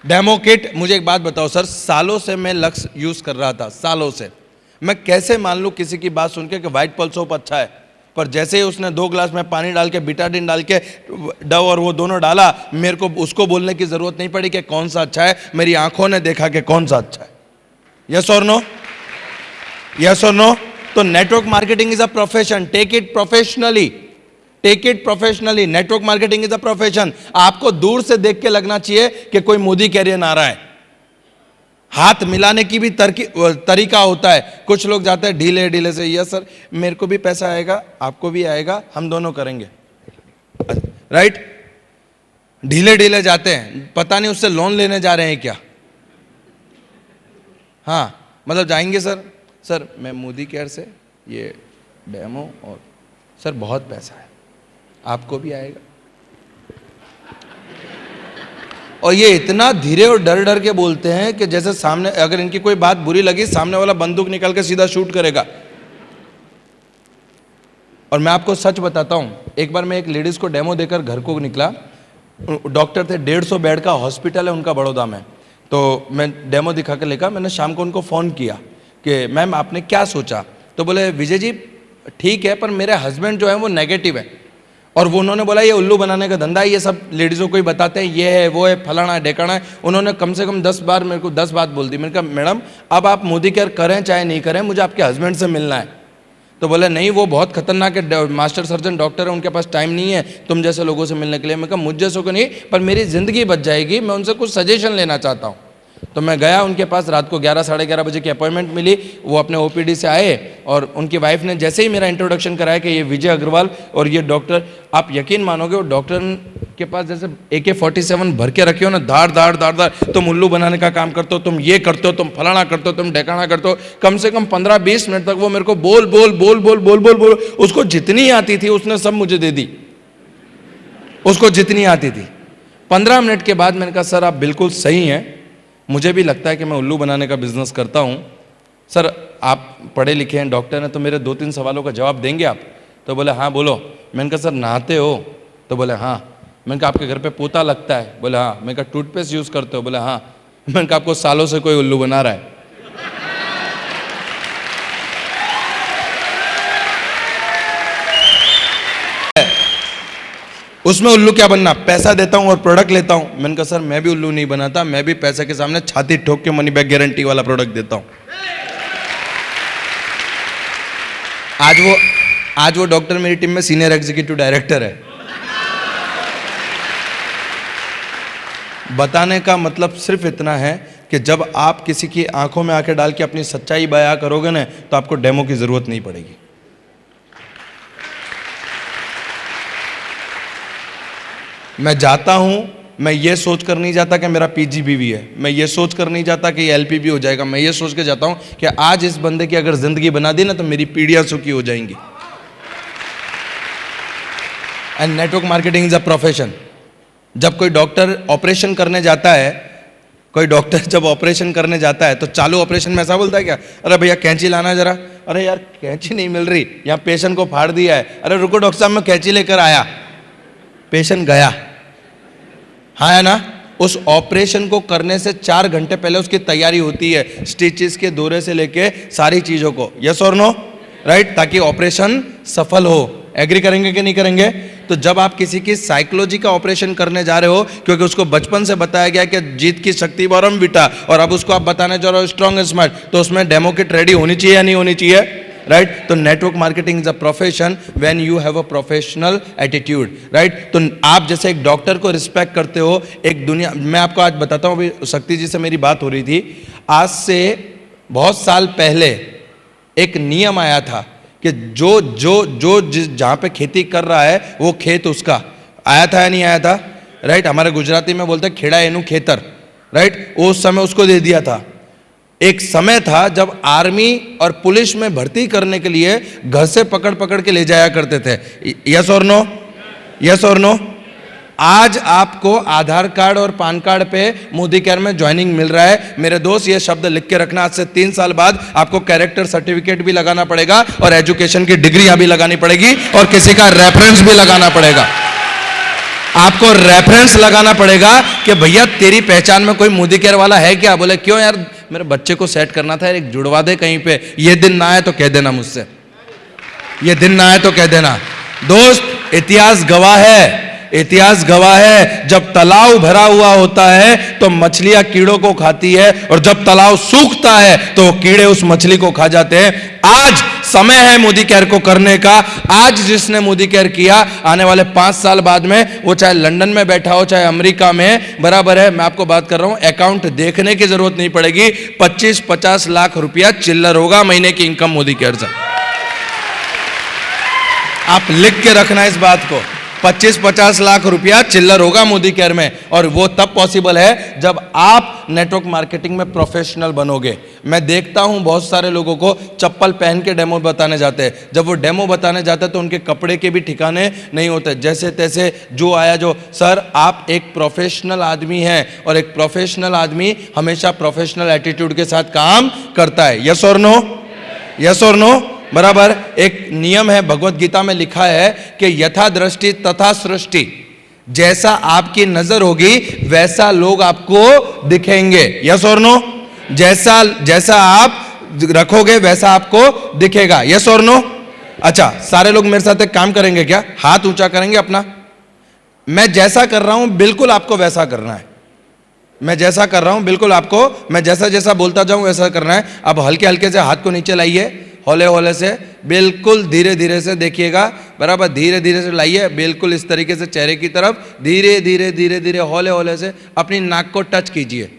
डेमो किट। मुझे एक बात बताओ सर, सालों से मैं लक्स यूज कर रहा था, सालों से। मैं कैसे मान लूं किसी की बात सुन के कि व्हाइट पल्स सोप अच्छा है, पर जैसे ही उसने 2 ग्लास में पानी डाल के बिटाडिन डाल के डव और वो दोनों डाला, मेरे को उसको बोलने की जरूरत नहीं पड़ी कि कौन सा अच्छा है, मेरी आंखों ने देखा कि कौन सा अच्छा है। यस और नो? यस और नो? तो network marketing is a profession, take it professionally, take it professionally. Network marketing is a profession. आपको दूर से देख के लगना चाहिए कि कोई मोदी कैरियन आ रहा है। हाथ मिलाने की भी तरीका होता है। कुछ लोग जाते हैं ढीले ढीले से, यस सर मेरे को भी पैसा आएगा, आपको भी आएगा, हम दोनों करेंगे, राइट। ढीले ढीले जाते हैं, पता नहीं उससे लोन लेने जा रहे हैं क्या। हाँ, मतलब जाएंगे सर, सर मैं मोदी केयर से ये डेमो, और सर बहुत पैसा है, आपको भी आएगा। और ये इतना धीरे और डर डर के बोलते हैं कि जैसे सामने अगर इनकी कोई बात बुरी लगी, सामने वाला बंदूक निकाल के सीधा शूट करेगा। और मैं आपको सच बताता हूँ, एक बार मैं एक लेडीज़ को डेमो देकर घर को निकला, डॉक्टर थे, 150 बेड का हॉस्पिटल है उनका बड़ौदा में, तो मैं डेमो दिखा कर लेकर मैंने शाम को उनको फ़ोन किया कि मैम आपने क्या सोचा, तो बोले विजय जी ठीक है पर मेरे हस्बैंड जो है वो नेगेटिव है, और वो उन्होंने बोला ये उल्लू बनाने का धंधा है, ये सब लेडीज़ों को ही बताते हैं, ये है वो है फलाना है ढेकाना है। उन्होंने कम से कम 10 बार मेरे को 10 बात बोल दी। मैंने कहा मैडम अब आप मोदी केयर करें चाहे नहीं करें, मुझे आपके हस्बैंड से मिलना है। तो बोले नहीं वो बहुत खतरनाक है, मास्टर सर्जन डॉक्टर है, उनके पास टाइम नहीं है तुम जैसे लोगों से मिलने के लिए। मैं कहा मुझ जैसों को नहीं, पर मेरी ज़िंदगी बच जाएगी, मैं उनसे कुछ सजेशन लेना चाहता हूँ। तो मैं गया उनके पास, रात को 11 साढ़े 11 बजे की अपॉइंटमेंट मिली। वो अपने ओपीडी से आए और उनकी वाइफ ने जैसे ही मेरा इंट्रोडक्शन कराया कि ये विजय अग्रवाल और ये डॉक्टर, आप यकीन मानोगे वो डॉक्टर के पास जैसे AK-47 भर के रखे हो ना, धार धार धार धार, तुम उल्लू बनाने का काम करते हो, तुम ये करते हो, तुम फलाना करते हो, तुम ढेकाना करते हो। कम से कम 15-20 मिनट तक वो मेरे को बोल बोल बोल बोल बोल बोल बोल, उसको जितनी आती थी उसने सब मुझे दे दी, उसको जितनी आती थी। 15 मिनट के बाद मैंने कहा सर आप बिल्कुल सही हैं, मुझे भी लगता है कि मैं उल्लू बनाने का बिजनेस करता हूँ। सर आप पढ़े लिखे हैं, डॉक्टर हैं, तो मेरे 2-3 सवालों का जवाब देंगे आप? तो बोले हाँ बोलो। मैंने कहा सर नहाते हो? तो बोले हाँ। मैंने कहा आपके घर पे पोता लगता है? बोले हाँ। मैंने कहा टूथपेस्ट यूज़ करते हो? बोले हाँ। मैंने कहा आपको सालों से कोई उल्लू बना रहा है? उसमें उल्लू क्या बनना, पैसा देता हूं और प्रोडक्ट लेता हूं। मैंने कहा सर मैं भी उल्लू नहीं बनाता, मैं भी पैसे के सामने छाती ठोक के मनी बैक गारंटी वाला प्रोडक्ट देता हूं। आज वो डॉक्टर मेरी टीम में सीनियर एग्जीक्यूटिव डायरेक्टर है। बताने का मतलब सिर्फ इतना है कि जब आप किसी की आंखों में आंखें डाल के अपनी सच्चाई बयां करोगे ना, तो आपको डेमो की जरूरत नहीं पड़ेगी। मैं जाता हूं, मैं ये सोच कर नहीं जाता कि मेरा PGBV है, मैं ये सोच कर नहीं जाता कि ये LPB हो जाएगा, मैं ये सोच के जाता हूं कि आज इस बंदे की अगर जिंदगी बना दी ना तो मेरी पीढ़ियां सुखी हो जाएंगी। And network marketing is a profession. जब कोई डॉक्टर ऑपरेशन करने जाता है, कोई डॉक्टर जब ऑपरेशन करने जाता है तो चालू ऑपरेशन में ऐसा बोलता है क्या, अरे भैया कैंची लाना जरा, अरे यार कैंची नहीं मिल रही, यहाँ पेशेंट को फाड़ दिया है, अरे रुको डॉक्टर साहब मैं कैंची लेकर आया, पेशेंट गया। हाँ है ना? उस ऑपरेशन को करने से 4 घंटे पहले उसकी तैयारी होती है, स्टिचेस के दौरे से लेके सारी चीज़ों को। यस और नो? राइट, ताकि ऑपरेशन सफल हो। एग्री करेंगे कि नहीं करेंगे? तो जब आप किसी की साइकोलॉजी का ऑपरेशन करने जा रहे हो, क्योंकि उसको बचपन से बताया गया कि जीत की शक्ति बॉरम बिटा, और अब उसको आप बताने जा रहे हो स्ट्रॉन्ग एंड स्मार्ट, तो उसमें डेमो किट रेडी होनी चाहिए या नहीं होनी चाहिए? राइट। तो network marketing is a profession when you have a professional attitude. Right. तो आप जैसे एक डॉक्टर को रिस्पेक्ट करते हो, एक दुनिया, मैं आपको आज बताता हूँ, अभी शक्ति जी से मेरी बात हो रही थी, आज से बहुत साल पहले एक नियम आया था कि जो जो जो जिस जहाँ पे खेती कर रहा है वो खेत उसका। आया था या नहीं आया था? राइट। हमारे गुजराती में बोलते हैं खेड़ा एनु खेतर। राइट। उस समय उसको दे दिया था। एक समय था जब आर्मी और पुलिस में भर्ती करने के लिए घर से पकड़ पकड़ के ले जाया करते थे। यस और नो? यस और नो? आज आपको आधार कार्ड और पान कार्ड पे मोदी केयर में ज्वाइनिंग मिल रहा है। मेरे दोस्त ये शब्द लिख के रखना, आज से 3 साल बाद आपको कैरेक्टर सर्टिफिकेट भी लगाना पड़ेगा और एजुकेशन की डिग्रियां भी लगानी पड़ेगी और किसी का रेफरेंस भी लगाना पड़ेगा। आपको रेफरेंस लगाना पड़ेगा कि भैया तेरी पहचान में कोई मोदी केयर वाला है क्या? बोले क्यों यार, मेरे बच्चे को सेट करना था, एक जुड़वा दे कहीं पे, ये दिन ना आए तो कह देना मुझसे, ये दिन ना आए तो कह देना। दोस्त इतिहास गवाह है, इतिहास गवाह है, जब तालाब भरा हुआ होता है तो मछलियां कीड़ों को खाती है और जब तालाब सूखता है तो कीड़े उस मछली को खा जाते हैं। आज समय है मोदी केयर को करने का। आज जिसने मोदी केयर किया, आने वाले 5 साल बाद में वो चाहे लंदन में बैठा हो चाहे अमेरिका में, बराबर है। मैं आपको बात कर रहा हूं, अकाउंट देखने की जरूरत नहीं पड़ेगी, 25-50 लाख रुपया चिल्लर होगा महीने की इनकम मोदी केयर से। आप लिख के रखना इस बात को, 25-50 लाख रुपया चिल्लर होगा मोदी केयर में। और वो तब पॉसिबल है जब आप नेटवर्क मार्केटिंग में प्रोफेशनल बनोगे। मैं देखता हूं बहुत सारे लोगों को चप्पल पहन के डेमो बताने जाते हैं। जब वो डेमो बताने जाते हैं तो उनके कपड़े के भी ठिकाने नहीं होते, जैसे तैसे जो आया जो। सर आप एक प्रोफेशनल आदमी हैं और एक प्रोफेशनल आदमी हमेशा प्रोफेशनल एटीट्यूड के साथ काम करता है। यस और नो? यस और नो? बराबर। एक नियम है, भगवत गीता में लिखा है कि यथा दृष्टि तथा सृष्टि, जैसा आपकी नजर होगी वैसा लोग आपको दिखेंगे। यस और नो? जैसा जैसा आप रखोगे वैसा आपको दिखेगा। यस और नो? अच्छा, सारे लोग मेरे साथ एक काम करेंगे क्या? हाथ ऊंचा करेंगे अपना। मैं जैसा कर रहा हूं बिल्कुल आपको वैसा करना है। मैं जैसा कर रहा हूं बिल्कुल आपको, मैं जैसा जैसा बोलता जाऊं वैसा करना है। अब हल्के हल्के से हाथ को नीचे लाइए, हौले हौले से, बिल्कुल धीरे धीरे से देखिएगा, बराबर। धीरे धीरे से लाइए, बिल्कुल इस तरीके से चेहरे की तरफ, धीरे धीरे धीरे धीरे हौले हौले से अपनी नाक को टच कीजिए।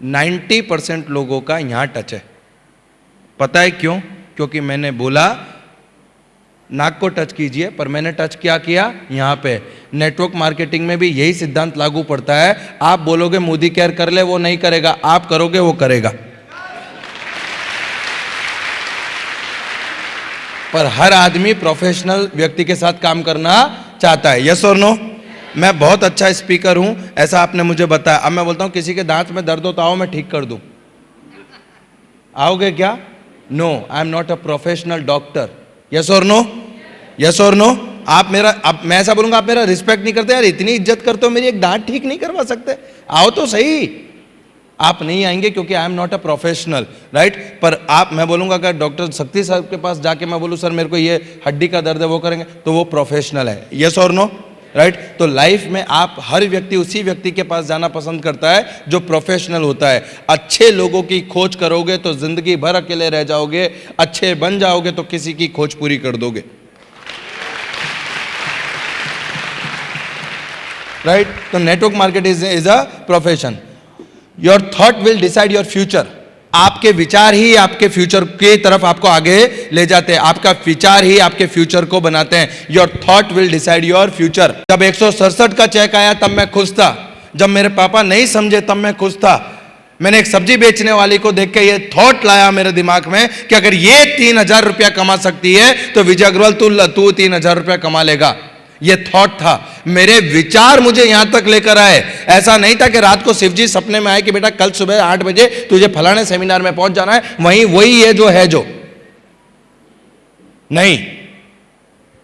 90% लोगों का यहां टच है। पता है क्यों? क्योंकि मैंने बोला नाक को टच कीजिए, पर मैंने टच क्या किया? यहां पे। नेटवर्क मार्केटिंग में भी यही सिद्धांत लागू पड़ता है। आप बोलोगे मोदी केयर कर ले, वो नहीं करेगा। आप करोगे, वो करेगा। पर हर आदमी प्रोफेशनल व्यक्ति के साथ काम करना चाहता है। यस और नो? मैं बहुत अच्छा स्पीकर हूं, ऐसा आपने मुझे बताया। अब मैं बोलता हूं किसी के दांत में दर्द हो तो आओ मैं ठीक कर दूं। आओगे क्या? No, I am not a professional doctor. Yes और नो? यस और नो? आप मेरा, अब मैं ऐसा बोलूंगा आप मेरा रिस्पेक्ट नहीं करते यार, इतनी इज्जत करते हो मेरी, एक दांत ठीक नहीं करवा सकते? आओ तो सही। आप नहीं आएंगे क्योंकि आई am not a professional, right. पर आप, मैं बोलूंगा अगर डॉक्टर शक्ति साहब के पास जाके मैं बोलूं सर मेरे को ये हड्डी का दर्द है, वो करेंगे, तो वो प्रोफेशनल है। यस और नो? राइट। तो लाइफ में आप, हर व्यक्ति उसी व्यक्ति के पास जाना पसंद करता है जो प्रोफेशनल होता है। अच्छे लोगों की खोज करोगे तो जिंदगी भर अकेले रह जाओगे, अच्छे बन जाओगे तो किसी की खोज पूरी कर दोगे, राइट। तो network market is a profession. Your thought will decide your future. आपके विचार ही आपके फ्यूचर की तरफ आपको आगे ले जाते हैं। आपका विचार ही आपके फ्यूचर को बनाते हैं। Your thought will decide your future. जब 167 का चेक आया तब मैं खुश था। जब मेरे पापा नहीं समझे तब मैं खुश था। मैंने एक सब्जी बेचने वाली को देख के ये थॉट लाया मेरे दिमाग में कि अगर ये 3,000 रुपया कमा सकती है तो विजय अग्रवाल तू 3,000 रुपया कमा लेगा। ये थॉट था। मेरे विचार मुझे यहां तक लेकर आए। ऐसा नहीं था कि रात को शिवजी सपने में आए कि बेटा कल सुबह 8 बजे तुझे फलाने सेमिनार में पहुंच जाना है, वही है जो है जो नहीं।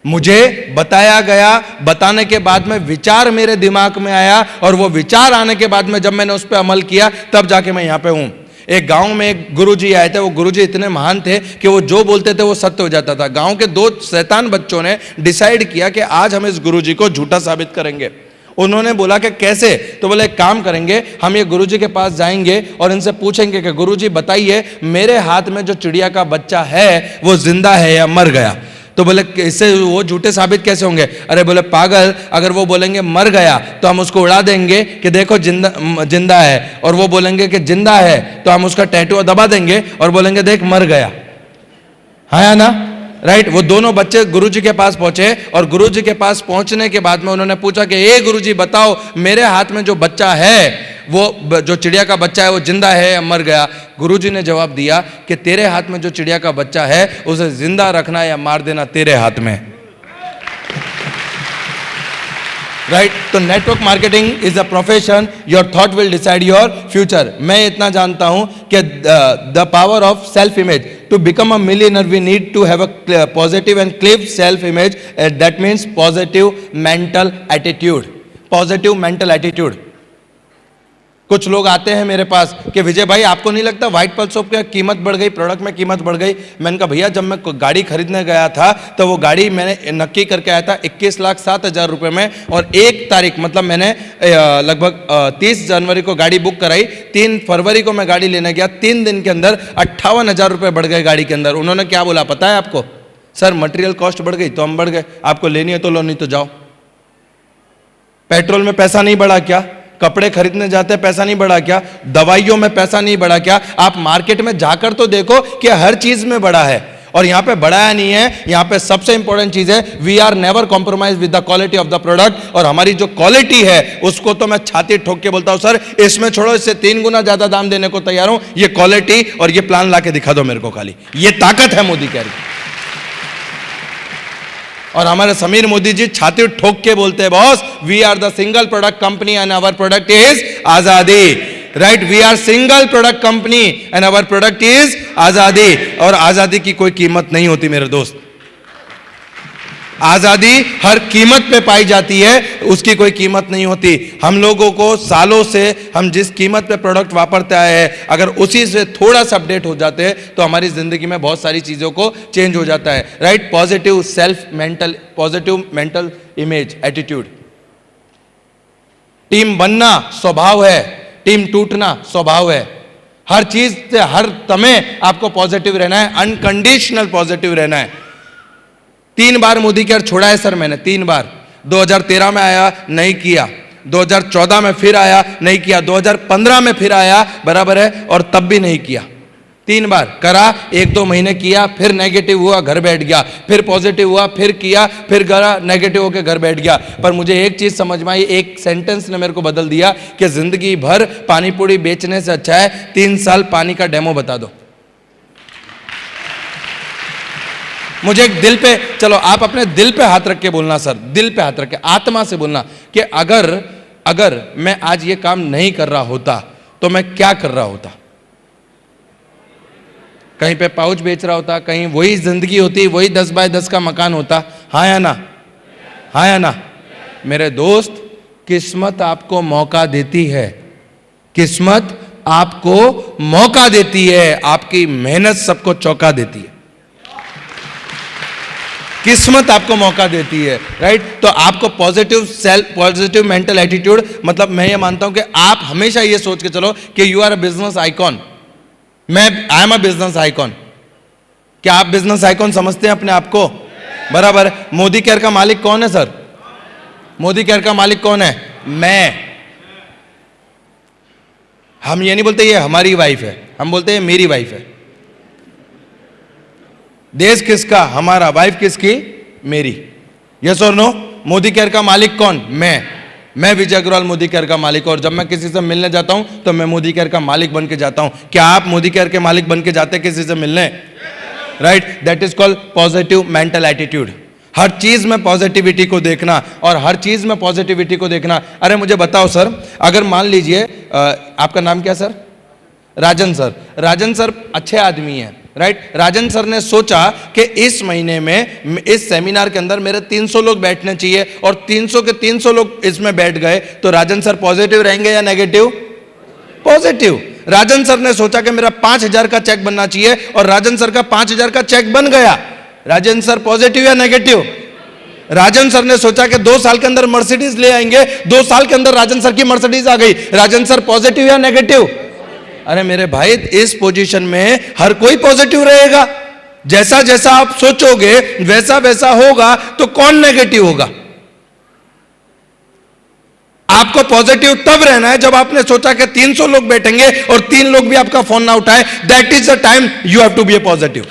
मुझे बताया गया, बताने के बाद में विचार मेरे दिमाग में आया, और वो विचार आने के बाद में जब मैंने उस पर अमल किया तब जाके मैं यहां पे हूं। एक गांव में एक गुरुजी आए थे। वो गुरुजी इतने महान थे कि वो जो बोलते थे वो सत्य हो जाता था। गांव के 2 शैतान बच्चों ने डिसाइड किया कि आज हम इस गुरुजी को झूठा साबित करेंगे। उन्होंने बोला कि कैसे? तो बोले एक काम करेंगे, हम ये गुरुजी के पास जाएंगे और इनसे पूछेंगे कि गुरुजी बताइए मेरे हाथ में जो चिड़िया का बच्चा है वो जिंदा है या मर गया। तो बोले इससे वो झूठे साबित कैसे होंगे? अरे बोले पागल, अगर वो बोलेंगे मर गया तो हम उसको उड़ा देंगे कि देखो जिंदा है, और वो बोलेंगे कि जिंदा है तो हम उसका टैटू दबा देंगे और बोलेंगे देख मर गया। हाँ या ना? राइट। वो दोनों बच्चे गुरुजी के पास पहुंचे, और गुरुजी के पास पहुंचने के बाद में उन्होंने पूछा कि ए गुरुजी बताओ मेरे हाथ में जो बच्चा है, वो जो चिड़िया का बच्चा है वो जिंदा है या मर गया? गुरुजी ने जवाब दिया कि तेरे हाथ में जो चिड़िया का बच्चा है उसे जिंदा रखना या मार देना तेरे हाथ में। राइट। तो network marketing is a profession. Your thought will decide your future. मैं इतना जानता हूं कि the power of self image. To become a millionaire we need to have a positive and clear self image. That means positive mental attitude. Positive mental attitude. कुछ लोग आते हैं मेरे पास कि विजय भाई आपको नहीं लगता व्हाइट पल्स ऑफ की कीमत बढ़ गई, प्रोडक्ट में कीमत बढ़ गई? मैंने कहा भैया जब मैं गाड़ी खरीदने गया था तो वो गाड़ी मैंने नक्की करके आया था 21,07,000 रुपये में, और 1 तारीख मतलब मैंने लगभग 30 जनवरी को गाड़ी बुक कराई, 3 फरवरी को मैं गाड़ी लेने गया, 3 दिन के अंदर 58,000 रुपये बढ़ गए गाड़ी के अंदर। उन्होंने क्या बोला पता है आपको? सर मटेरियल कॉस्ट बढ़ गई तो हम बढ़ गए, आपको लेनी है तो लो नहीं तो जाओ। पेट्रोल में पैसा नहीं बढ़ा क्या? कपड़े खरीदने जाते हैं पैसा नहीं बढ़ा क्या? दवाइयों में पैसा नहीं बढ़ा क्या? आप मार्केट में जाकर तो देखो कि हर चीज में बढ़ा है, और यहां पे बढ़ाया नहीं है। यहां पे सबसे इंपॉर्टेंट चीज है we are never compromise with the quality of the product. और हमारी जो क्वालिटी है उसको तो मैं छाती ठोक के बोलता हूं सर इसमें छोड़ो, इससे 3 गुना ज्यादा दाम देने को तैयार हूं। ये क्वालिटी और ये प्लान ला के दिखा दो मेरे को, खाली ये ताकत है मोदी केयर की। और हमारे समीर मोदी जी छाती ठोक के बोलते हैं boss we are the single product company and our product is आजादी। Right, we are single product company and our product is आजादी। और आजादी की कोई कीमत नहीं होती मेरे दोस्त, आजादी हर कीमत पे पाई जाती है, उसकी कोई कीमत नहीं होती। हम लोगों को सालों से हम जिस कीमत पे प्रोडक्ट वापरते आए हैं, अगर उसी से थोड़ा सा अपडेट हो जाते हैं तो हमारी जिंदगी में बहुत सारी चीजों को चेंज हो जाता है। Right, positive self mental, positive mental image, attitude. Team बनना स्वभाव है, टीम टूटना स्वभाव है। हर चीज से हर समय आपको पॉजिटिव रहना है, अनकंडीशनल पॉजिटिव रहना है। 3 बार मोदी केयर छोड़ा है सर मैंने, 3 बार। 2013 में आया, नहीं किया। 2014 में फिर आया, नहीं किया। 2015 में फिर आया, बराबर है, और तब भी नहीं किया। 3 बार करा, 1-2 महीने किया, फिर नेगेटिव हुआ, घर बैठ गया, फिर पॉजिटिव हुआ, फिर किया, फिर करा, नेगेटिव होकर घर बैठ गया। पर मुझे एक चीज समझ में आई, एक सेंटेंस ने मेरे को बदल दिया कि जिंदगी भर पानी पूरी बेचने से अच्छा है 3 साल पानी का डेमो बता दो। मुझे एक दिल पे, चलो आप अपने दिल पे हाथ रख के बोलना सर, दिल पे हाथ रख के, आत्मा से बोलना कि अगर मैं आज ये काम नहीं कर रहा होता तो मैं क्या कर रहा होता। कहीं पे पाउच बेच रहा होता, कहीं वही जिंदगी होती, वही 10 बाय 10 का मकान होता। हाँ या ना, हाँ या ना। मेरे दोस्त, किस्मत आपको मौका देती है, किस्मत आपको मौका देती है, आपकी मेहनत सबको चौंका देती है। किस्मत आपको मौका देती है, राइट। तो आपको positive self, positive mental attitude, मतलब मैं ये मानता हूं कि आप हमेशा ये सोच के चलो कि you are a business icon. I am a business icon. क्या आप बिजनेस आइकॉन समझते हैं अपने आप को? बराबर। मोदी केयर का मालिक कौन है सर? मोदी केयर का मालिक कौन है? मैं। हम ये नहीं बोलते ये हमारी वाइफ है, हम बोलते हैं मेरी वाइफ है। देश किसका? हमारा। वाइफ किसकी? मेरी। यस और नो? मोदी केयर का मालिक कौन? मैं विजय अग्रवाल मोदी केयर का मालिक। और जब मैं किसी से मिलने जाता हूं तो मैं मोदी केयर का मालिक बन के जाता हूं। क्या आप मोदी केयर के मालिक बन के जाते किसी से मिलने? Right, that is called positive mental attitude. हर चीज में पॉजिटिविटी को देखना, और हर चीज में पॉजिटिविटी को देखना। अरे मुझे बताओ सर, अगर मान लीजिए आपका नाम क्या सर? राजन सर। राजन सर अच्छे आदमी हैं, राइट। राजन सर ने सोचा कि इस महीने में इस सेमिनार के अंदर मेरे 300 लोग बैठने चाहिए, और 300 के 300 लोग इसमें बैठ गए, तो राजन सर पॉजिटिव रहेंगे या नेगेटिव? पॉजिटिव। राजन सर ने सोचा कि मेरा 5000 का चेक बनना चाहिए, और राजन सर का 5000 का चेक बन गया। राजन सर पॉजिटिव या नेगेटिव? राजन सर ने सोचा कि 2 साल के अंदर मर्सिडीज ले आएंगे, 2 साल के अंदर राजन सर की मर्सिडीज आ गई। राजन सर पॉजिटिव या नेगेटिव? अरे मेरे भाई, इस पोजीशन में हर कोई पॉजिटिव रहेगा। जैसा जैसा आप सोचोगे वैसा वैसा होगा, तो कौन नेगेटिव होगा? आपको पॉजिटिव तब रहना है जब आपने सोचा कि 300 लोग बैठेंगे और 3 लोग भी आपका फोन ना उठाए। That is the time you have to be a positive.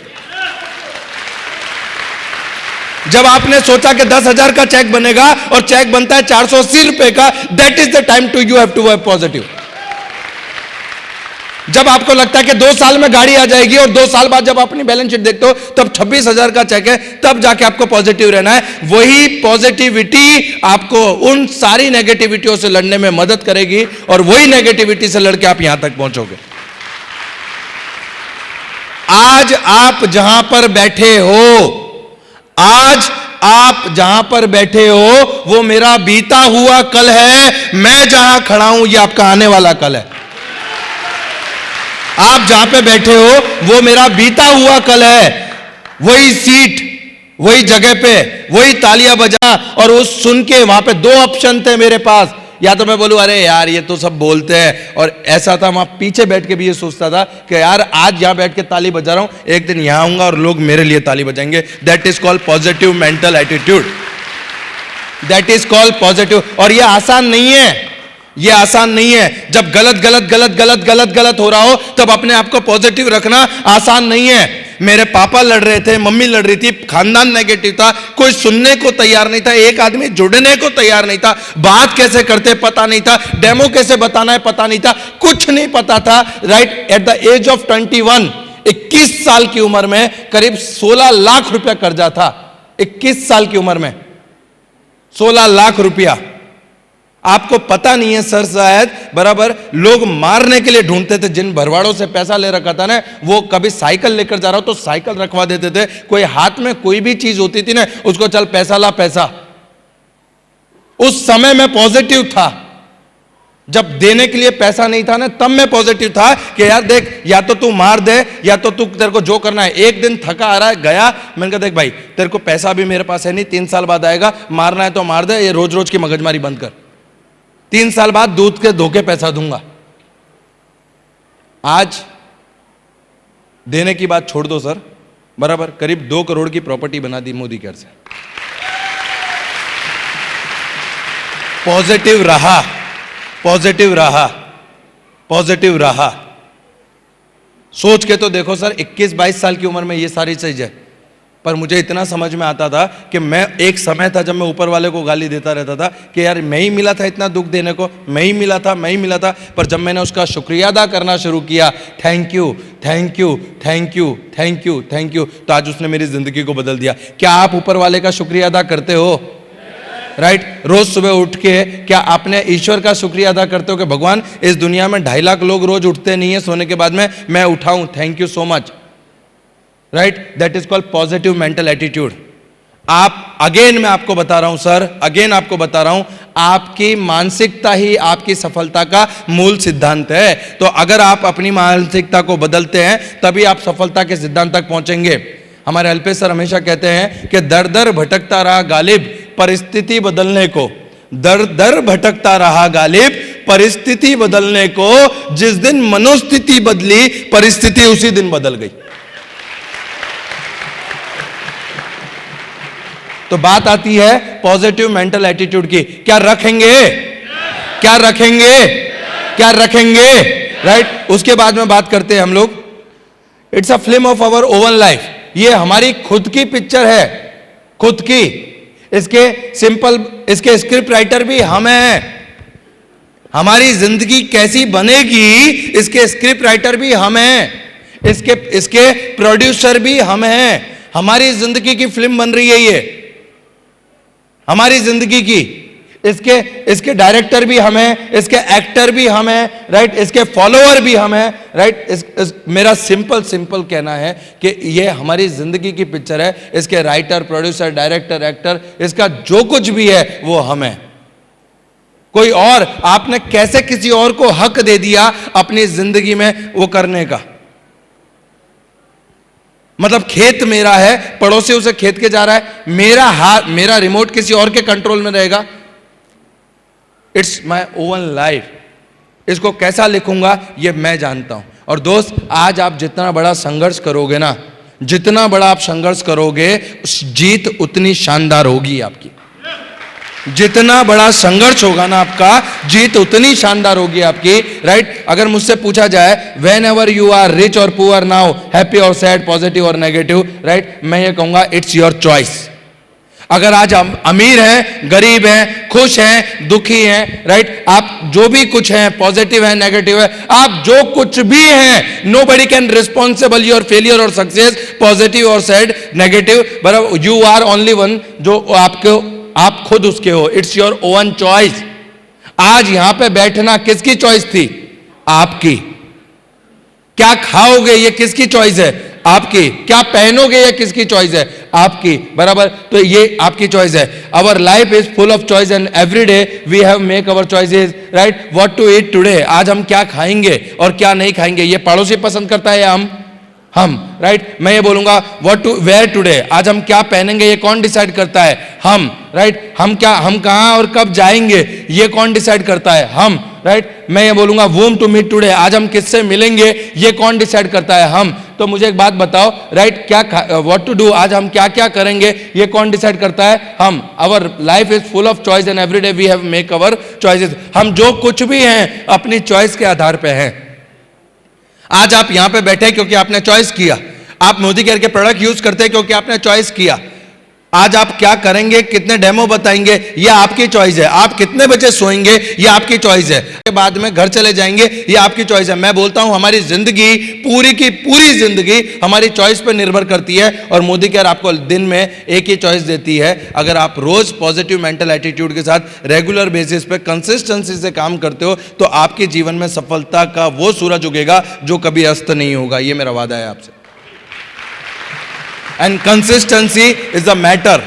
जब आपने सोचा कि 10,000 का चेक बनेगा और चेक बनता है 480 रुपए का, that is the time to you have to be positive. जब आपको लगता है कि 2 साल में गाड़ी आ जाएगी, और 2 साल बाद जब अपनी बैलेंस शीट देखते हो तब 26,000 का चेक है, तब जाके आपको पॉजिटिव रहना है। वही पॉजिटिविटी आपको उन सारी नेगेटिविटियों से लड़ने में मदद करेगी, और वही नेगेटिविटी से लड़के आप यहां तक पहुंचोगे। आज आप जहां पर बैठे हो, आज आप जहां पर बैठे हो, वो मेरा बीता हुआ कल है। मैं जहां खड़ा हूं, ये आपका आने वाला कल है। आप जहां पे बैठे हो वो मेरा बीता हुआ कल है। वही सीट, वही जगह पे, वही तालियां बजा, और उस सुन के वहां पे 2 ऑप्शन थे मेरे पास। या तो मैं बोलूं अरे यार ये तो सब बोलते हैं, और ऐसा था वहां पीछे बैठ के भी ये सोचता था कि यार आज यहां बैठ के ताली बजा रहा हूं, एक दिन यहां आऊंगा और लोग मेरे लिए ताली बजाएंगे। That is called positive mental attitude. That is called positive. और ये आसान नहीं है, ये आसान नहीं है। जब गलत गलत गलत गलत गलत गलत हो रहा हो तब अपने आप को पॉजिटिव रखना आसान नहीं है। मेरे पापा लड़ रहे थे, मम्मी लड़ रही थी, खानदान नेगेटिव था, कोई सुनने को तैयार नहीं था, एक आदमी जुड़ने को तैयार नहीं था, बात कैसे करते पता नहीं था, डेमो कैसे बताना है पता नहीं था, कुछ नहीं पता था। Right, at the age of 21, 21 साल की उम्र में करीब 16 लाख रुपया कर्जा था। 21 साल की उम्र में 16 लाख रुपया। आपको पता नहीं है सर, शायद बराबर लोग मारने के लिए ढूंढते थे। जिन भरवाड़ों से पैसा ले रखा था ना, वो कभी साइकिल लेकर जा रहा हो तो साइकिल रखवा देते थे। कोई हाथ में कोई भी चीज होती थी ना, उसको चल पैसा ला पैसा। उस समय मैं पॉजिटिव था, जब देने के लिए पैसा नहीं था ना, तब मैं पॉजिटिव था कि यार देख, या तो तू मार दे या तो तू, तेरे को जो करना है। एक दिन थका आ रहा है, गया, मैंने कहा देख भाई, तेरे को पैसा भी मेरे पास है नहीं, 3 साल बाद आएगा, मारना है तो मार दे, ये रोज रोज की मगजमारी बंद कर। 3 साल बाद दूध के धोखे पैसा दूंगा। आज देने की बात छोड़ दो सर, बराबर करीब 2 करोड़ की प्रॉपर्टी बना दी मोदी केयर से। पॉजिटिव रहा, पॉजिटिव रहा, पॉजिटिव रहा। सोच के तो देखो सर, 21-22 साल की उम्र में ये सारी चीज है। पर मुझे इतना समझ में आता था कि मैं, एक समय था जब मैं ऊपर वाले को गाली देता रहता था कि यार मैं ही मिला था इतना दुख देने को, मैं ही मिला था, मैं ही मिला था। पर जब मैंने उसका शुक्रिया अदा करना शुरू किया, thank you thank you thank you thank you thank you, तो आज उसने मेरी जिंदगी को बदल दिया। क्या आप ऊपर वाले का शुक्रिया अदा करते हो? राइट रोज सुबह उठ के क्या आपने ईश्वर का शुक्रिया अदा करते हो कि भगवान, इस दुनिया में 2.5 लाख लोग रोज उठते नहीं है सोने के बाद में, मैं उठाऊं, thank you so much. Right, that is called positive mental attitude. आप, अगेन मैं आपको बता रहा हूं सर, अगेन आपको बता रहा हूं, आपकी मानसिकता ही आपकी सफलता का मूल सिद्धांत है। तो अगर आप अपनी मानसिकता को बदलते हैं तभी आप सफलता के सिद्धांत तक पहुंचेंगे। हमारे अल्पेश सर हमेशा कहते हैं कि दर दर भटकता रहा गालिब, परिस्थिति बदलने को, दर दर भटकता रहा गालिब, परिस्थिति बदलने को। जिस दिन मनोस्थिति बदली, परिस्थिति उसी दिन बदल गई। तो बात आती है पॉजिटिव मेंटल एटीट्यूड की। क्या रखेंगे? क्या रखेंगे? क्या रखेंगे? राइट, उसके बाद में बात करते हैं हम लोग, it's a film of our own life. ये हमारी खुद की पिक्चर है, खुद की। इसके इसके स्क्रिप्ट राइटर भी हम हैं। हमारी जिंदगी कैसी बनेगी, इसके स्क्रिप्ट राइटर भी हम हैं, इसके प्रोड्यूसर भी हम हैं। हमारी जिंदगी की फिल्म बन रही है ये, हमारी जिंदगी की। इसके डायरेक्टर भी हम हैं, इसके एक्टर भी हम हैं, राइट, इसके फॉलोअर भी हम हैं, राइट। मेरा सिंपल कहना है कि ये हमारी जिंदगी की पिक्चर है। इसके राइटर, प्रोड्यूसर, डायरेक्टर, एक्टर, इसका जो कुछ भी है वो हम हैं। कोई और, आपने कैसे किसी और को हक दे दिया अपनी जिंदगी में वो करने का? मतलब खेत मेरा है, पड़ोसी उसे खेत के जा रहा है, मेरा हाथ, मेरा रिमोट किसी और के कंट्रोल में रहेगा? It's my oven life. इसको कैसा लिखूंगा ये मैं जानता हूं। और दोस्त, आज आप जितना बड़ा संघर्ष करोगे ना, जितना बड़ा आप संघर्ष करोगे, जीत उतनी शानदार होगी आपकी। जितना बड़ा संघर्ष होगा ना आपका, जीत उतनी शानदार होगी आपकी। राइट, अगर मुझसे पूछा जाए whenever you are rich और पुअर नाउ, हैप्पी और सैड, पॉजिटिव और नेगेटिव, राइट, मैं ये कहूंगा इट्स योर चॉइस। अगर आज हम अमीर हैं, गरीब हैं, खुश हैं, दुखी हैं, राइट, आप जो भी कुछ हैं, पॉजिटिव है, नेगेटिव है, आप जो कुछ भी हैं, nobody can responsible your failure और सक्सेस, पॉजिटिव और सैड, नेगेटिव, बराबर, यू आर ओनली वन, जो आपको, आप खुद उसके हो। It's your own choice. आज यहां पे बैठना किसकी चॉइस थी? आपकी। क्या खाओगे ये किसकी चॉइस है? आपकी। क्या पहनोगे ये किसकी चॉइस है? आपकी, बराबर। तो ये आपकी चॉइस है। Our life is full of choice and every day we have make our choices, right. What to eat today, आज हम क्या खाएंगे और क्या नहीं खाएंगे, ये पड़ोसी पसंद करता है या हम, राइट। मैं ये बोलूंगा व्हाट टू वेयर टुडे, आज हम क्या पहनेंगे, ये कौन डिसाइड करता है? हम, राइट। हम कहां और कब जाएंगे, ये कौन डिसाइड करता है? हम, राइट। मैं ये बोलूंगा whom to meet today, आज हम किससे मिलेंगे, ये कौन डिसाइड करता है? हम। तो मुझे एक बात बताओ, राइट, क्या व्हाट टू डू, आज हम क्या क्या करेंगे, ये कौन डिसाइड करता है? हम। Our life is full of choice and every day we have make our choices. हम जो कुछ भी हैं अपनी चॉइस के आधार पे हैं। आज आप यहां पे बैठे क्योंकि आपने चॉइस किया। आप मोदी केयर के प्रोडक्ट यूज करते हैं क्योंकि आपने चॉइस किया। आज आप क्या करेंगे, कितने डेमो बताएंगे, ये आपकी चॉइस है। आप कितने बजे सोएंगे, ये आपकी चॉइस है। के बाद में घर चले जाएंगे, ये आपकी चॉइस है। मैं बोलता हूं हमारी जिंदगी, पूरी की पूरी जिंदगी हमारी चॉइस पर निर्भर करती है। और मोदी केयर आपको दिन में एक ही चॉइस देती है। अगर आप रोज पॉजिटिव मेंटल एटीट्यूड के साथ रेगुलर बेसिस पे कंसिस्टेंसी से काम करते हो, तो आपके जीवन में सफलता का वो सूरज उगेगा जो कभी अस्त नहीं होगा। ये मेरा वादा है आपसे। And consistency is a matter,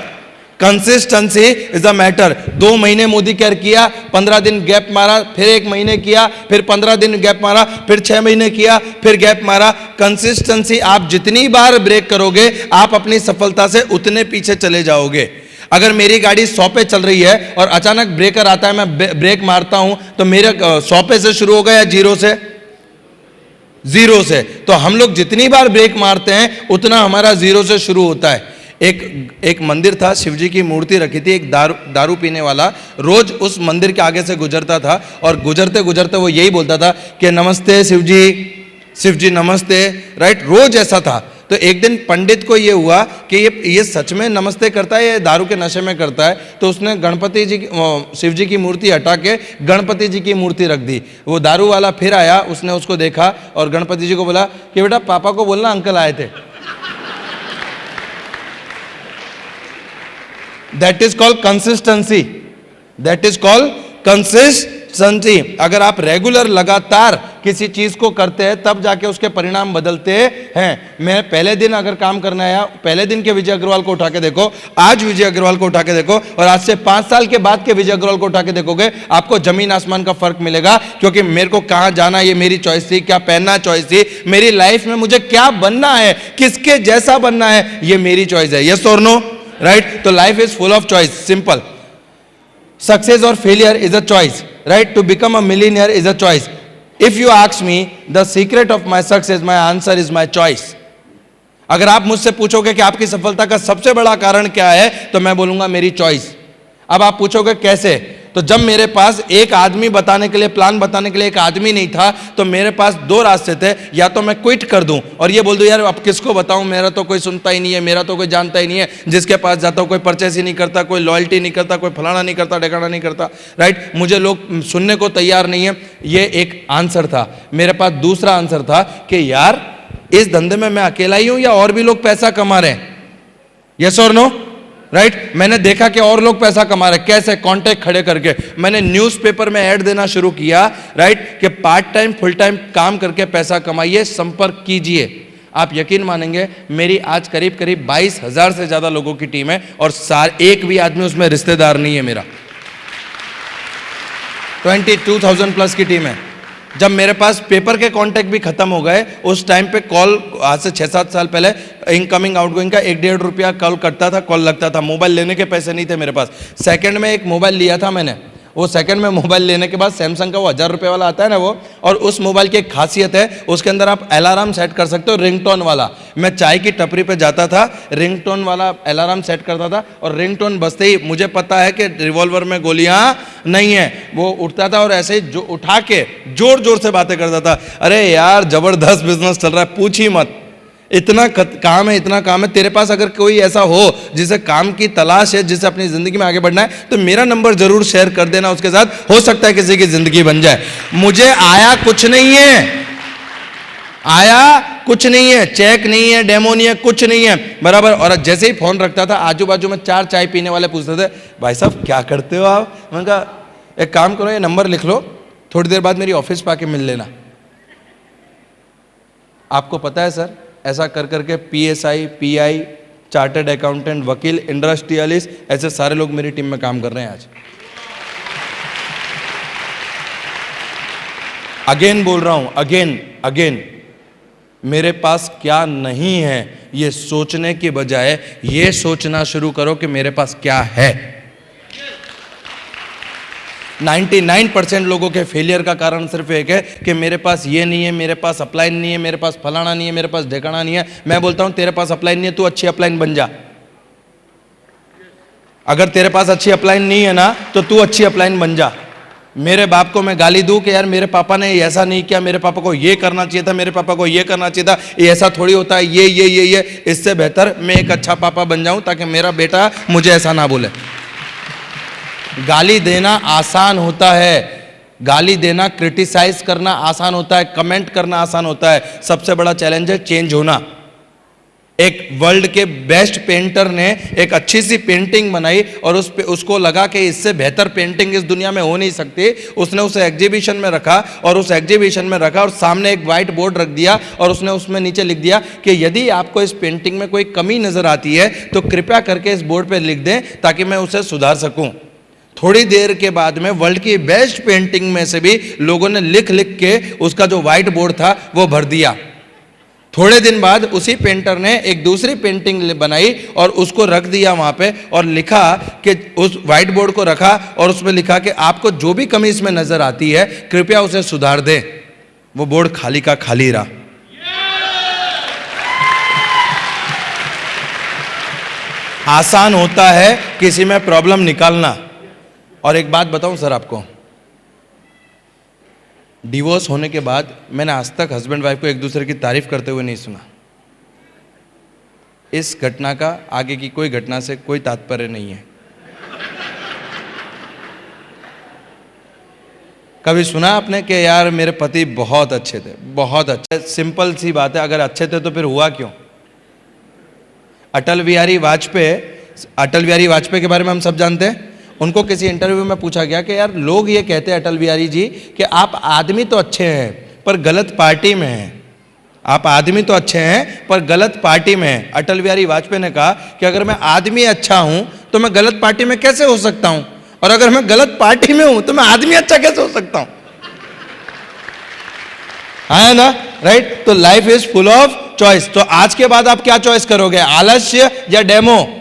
consistency is a matter. 2 महीने मोदी केयर किया, 15 दिन गैप मारा, फिर 1 महीने किया, फिर 15 दिन गैप मारा, फिर 6 महीने किया, फिर गैप मारा। कंसिस्टेंसी, आप जितनी बार ब्रेक करोगे, आप अपनी सफलता से उतने पीछे चले जाओगे। अगर मेरी गाड़ी 100 पे चल रही है और अचानक ब्रेकर आता है, मैं ब्रेक मारता हूं, तो मेरे 100 पे से शुरू होगा या 0 से? 0 से। तो हम लोग जितनी बार ब्रेक मारते हैं, उतना हमारा 0 से शुरू होता है। एक मंदिर था, शिव जी की मूर्ति रखी थी। एक दारू पीने वाला रोज उस मंदिर के आगे से गुजरता था, और गुजरते गुजरते वो यही बोलता था कि नमस्ते शिव जी नमस्ते, राइट। रोज ऐसा था। तो एक दिन पंडित को ये हुआ कि ये सच में नमस्ते करता है, ये दारू के नशे में करता है। तो उसने गणपति जी, शिव जी की मूर्ति हटा के गणपति जी की मूर्ति रख दी। वो दारू वाला फिर आया, उसने उसको देखा और गणपति जी को बोला कि बेटा पापा को बोलना अंकल आए थे। That is called consistency, that is called consistency. अगर आप रेगुलर लगातार किसी चीज को करते हैं, तब जाके उसके परिणाम बदलते हैं। मैं पहले दिन अगर काम करना है, पहले दिन के विजय अग्रवाल को उठा के देखो, आज विजय अग्रवाल को उठा के देखो, और आज से 5 साल के बाद के विजय अग्रवाल को उठा के देखोगे, आपको जमीन आसमान का फर्क मिलेगा। क्योंकि मेरे को कहां जाना, ये मेरी चॉइस थी। क्या पहनना चॉइस थी। मेरी लाइफ में मुझे क्या बनना है, किसके जैसा बनना है, ये मेरी चॉइस है। यस और नो, राइट। तो life is full of choice, simple. Success और failure is a choice, right. To become a millionaire is a choice. If you ask me the secret of my success, my answer is my choice. अगर आप मुझसे पूछोगे कि आपकी सफलता का सबसे बड़ा कारण क्या है, तो मैं बोलूंगा मेरी चॉइस। अब आप पूछोगे कैसे, तो जब मेरे पास एक आदमी बताने के लिए, प्लान बताने के लिए एक आदमी नहीं था, तो मेरे पास 2 रास्ते थे। या तो मैं क्विट कर दूं और ये बोल दूं यार अब किसको बताऊं, मेरा तो कोई सुनता ही नहीं है, मेरा तो कोई जानता ही नहीं है, जिसके पास जाता हूं कोई परचेस ही नहीं करता, कोई लॉयल्टी नहीं करता, कोई फलाना नहीं करता, ढेकाना नहीं करता, राइट। मुझे लोग सुनने को तैयार नहीं है। ये एक आंसर था। मेरे पास दूसरा आंसर था कि यार इस धंधे में मैं अकेला ही हूं या और भी लोग पैसा कमा रहे हैं। यस और नो, राइट। मैंने देखा कि और लोग पैसा कमा रहे। कैसे? कांटेक्ट खड़े करके। मैंने न्यूज़पेपर में ऐड देना शुरू किया, राइट, कि पार्ट टाइम फुल टाइम काम करके पैसा कमाइए, संपर्क कीजिए। आप यकीन मानेंगे, मेरी आज करीब करीब 22,000 से ज्यादा लोगों की टीम है, और एक भी आदमी उसमें रिश्तेदार नहीं है मेरा। 22,000 प्लस की टीम है। जब मेरे पास पेपर के कांटेक्ट भी खत्म हो गए, उस टाइम पे कॉल, आज से 6-7 साल पहले इनकमिंग आउटगोइंग का 1-1.5 रुपया कॉल करता था, कॉल लगता था। मोबाइल लेने के पैसे नहीं थे मेरे पास। सेकंड में एक मोबाइल लिया था मैंने। वो सेकंड में मोबाइल लेने के बाद सैमसंग का वो 1000 रुपये वाला आता है ना वो, और उस मोबाइल की एक खासियत है, उसके अंदर आप अलार्म सेट कर सकते हो, रिंगटोन वाला। मैं चाय की टपरी पे जाता था, रिंगटोन वाला अलार्म सेट करता था, और रिंगटोन बजते ही मुझे पता है कि रिवॉल्वर में गोलियां नहीं है, वो उठता था और ऐसे ही जो उठा के जोर जोर से बातें करता था। अरे यार जबरदस्त बिजनेस चल रहा है, पूछ ही मत। इतना काम है, इतना काम है। तेरे पास अगर कोई ऐसा हो जिसे काम की तलाश है, जिसे अपनी जिंदगी में आगे बढ़ना है, तो मेरा नंबर जरूर शेयर कर देना उसके साथ। हो सकता है किसी की जिंदगी बन जाए। मुझे आया कुछ नहीं है, आया कुछ नहीं है, चेक नहीं है, डेमो नहीं है, कुछ नहीं है, बराबर। और जैसे ही फोन रखता था, आजू बाजू में 4 चाय पीने वाले पूछते थे, भाई साहब क्या करते हो आप? मैंने कहा एक काम करो, ये नंबर लिख लो, थोड़ी देर बाद मेरी ऑफिस पे आके मिल लेना। आपको पता है सर, ऐसा कर करके PSI, PI, चार्टर्ड अकाउंटेंट, वकील, इंडस्ट्रियलिस्ट, ऐसे सारे लोग मेरी टीम में काम कर रहे हैं आज। अगेन बोल रहा हूं, अगेन मेरे पास क्या नहीं है, ये सोचने की बजाय ये सोचना शुरू करो कि मेरे पास क्या है। 99% लोगों के फेलियर का कारण सिर्फ एक है कि मेरे पास ये नहीं है, मेरे पास अपलाइन नहीं है, मेरे पास फलाना नहीं है, मेरे पास ढेकाना नहीं है। मैं बोलता हूं तेरे पास अपलाइन नहीं है, तू अच्छी अपलाइन बन जा। अगर तेरे पास अच्छी अपलाइन नहीं है ना, तो तू अच्छी अपलाइन बन जा। मेरे बाप को मैं गाली दूं कि यार मेरे पापा ने ऐसा नहीं किया, मेरे पापा को ये करना चाहिए था, मेरे पापा को ये करना चाहिए था, ये ऐसा थोड़ी होता है, ये इससे बेहतर मैं एक अच्छा पापा बन जाऊं ताकि मेरा बेटा मुझे ऐसा ना बोले। गाली देना आसान होता है, गाली देना, क्रिटिसाइज करना आसान होता है, कमेंट करना आसान होता है। सबसे बड़ा चैलेंज है चेंज होना। एक वर्ल्ड के बेस्ट पेंटर ने एक अच्छी सी पेंटिंग बनाई और उसको लगा कि इससे बेहतर पेंटिंग इस दुनिया में हो नहीं सकती। उसने उसे एग्जीबिशन में रखा और सामने एक व्हाइट बोर्ड रख दिया और उसने उसमें नीचे लिख दिया कि यदि आपको इस पेंटिंग में कोई कमी नजर आती है तो कृपया करके इस बोर्ड पे लिख दें ताकि मैं उसे सुधार सकूं। थोड़ी देर के बाद में वर्ल्ड की बेस्ट पेंटिंग में से भी लोगों ने लिख लिख के उसका जो व्हाइट बोर्ड था वो भर दिया। थोड़े दिन बाद उसी पेंटर ने एक दूसरी पेंटिंग बनाई और उसको रख दिया वहां पे और लिखा कि उस व्हाइट बोर्ड को रखा और उसमें लिखा कि आपको जो भी कमी इसमें नजर आती है कृपया उसे सुधार दें। वो बोर्ड खाली का खाली रहा। आसान होता है किसी में प्रॉब्लम निकालना। और एक बात बताऊं सर आपको, डिवोर्स होने के बाद मैंने आज तक हस्बैंड वाइफ को एक दूसरे की तारीफ करते हुए नहीं सुना। इस घटना का आगे की कोई घटना से कोई तात्पर्य नहीं है। कभी सुना आपने कि यार मेरे पति बहुत अच्छे थे, बहुत अच्छे? सिंपल सी बात है, अगर अच्छे थे तो फिर हुआ क्यों? अटल बिहारी वाजपेयी के बारे में हम सब जानते हैं। उनको किसी इंटरव्यू में पूछा गया कि यार लोग ये कहते हैं अटल बिहारी जी कि आप आदमी तो अच्छे हैं पर गलत पार्टी में हैं, आप आदमी तो अच्छे हैं पर गलत पार्टी में हैं। अटल बिहारी वाजपेयी ने कहा कि अगर मैं आदमी अच्छा हूं तो मैं गलत पार्टी में कैसे हो सकता हूं, और अगर मैं गलत पार्टी में हूं तो मैं आदमी अच्छा कैसे हो सकता हूं? है ना, राइट? तो life is full of choice. तो आज के बाद आप क्या चॉइस करोगे, आलस्य या डेमो?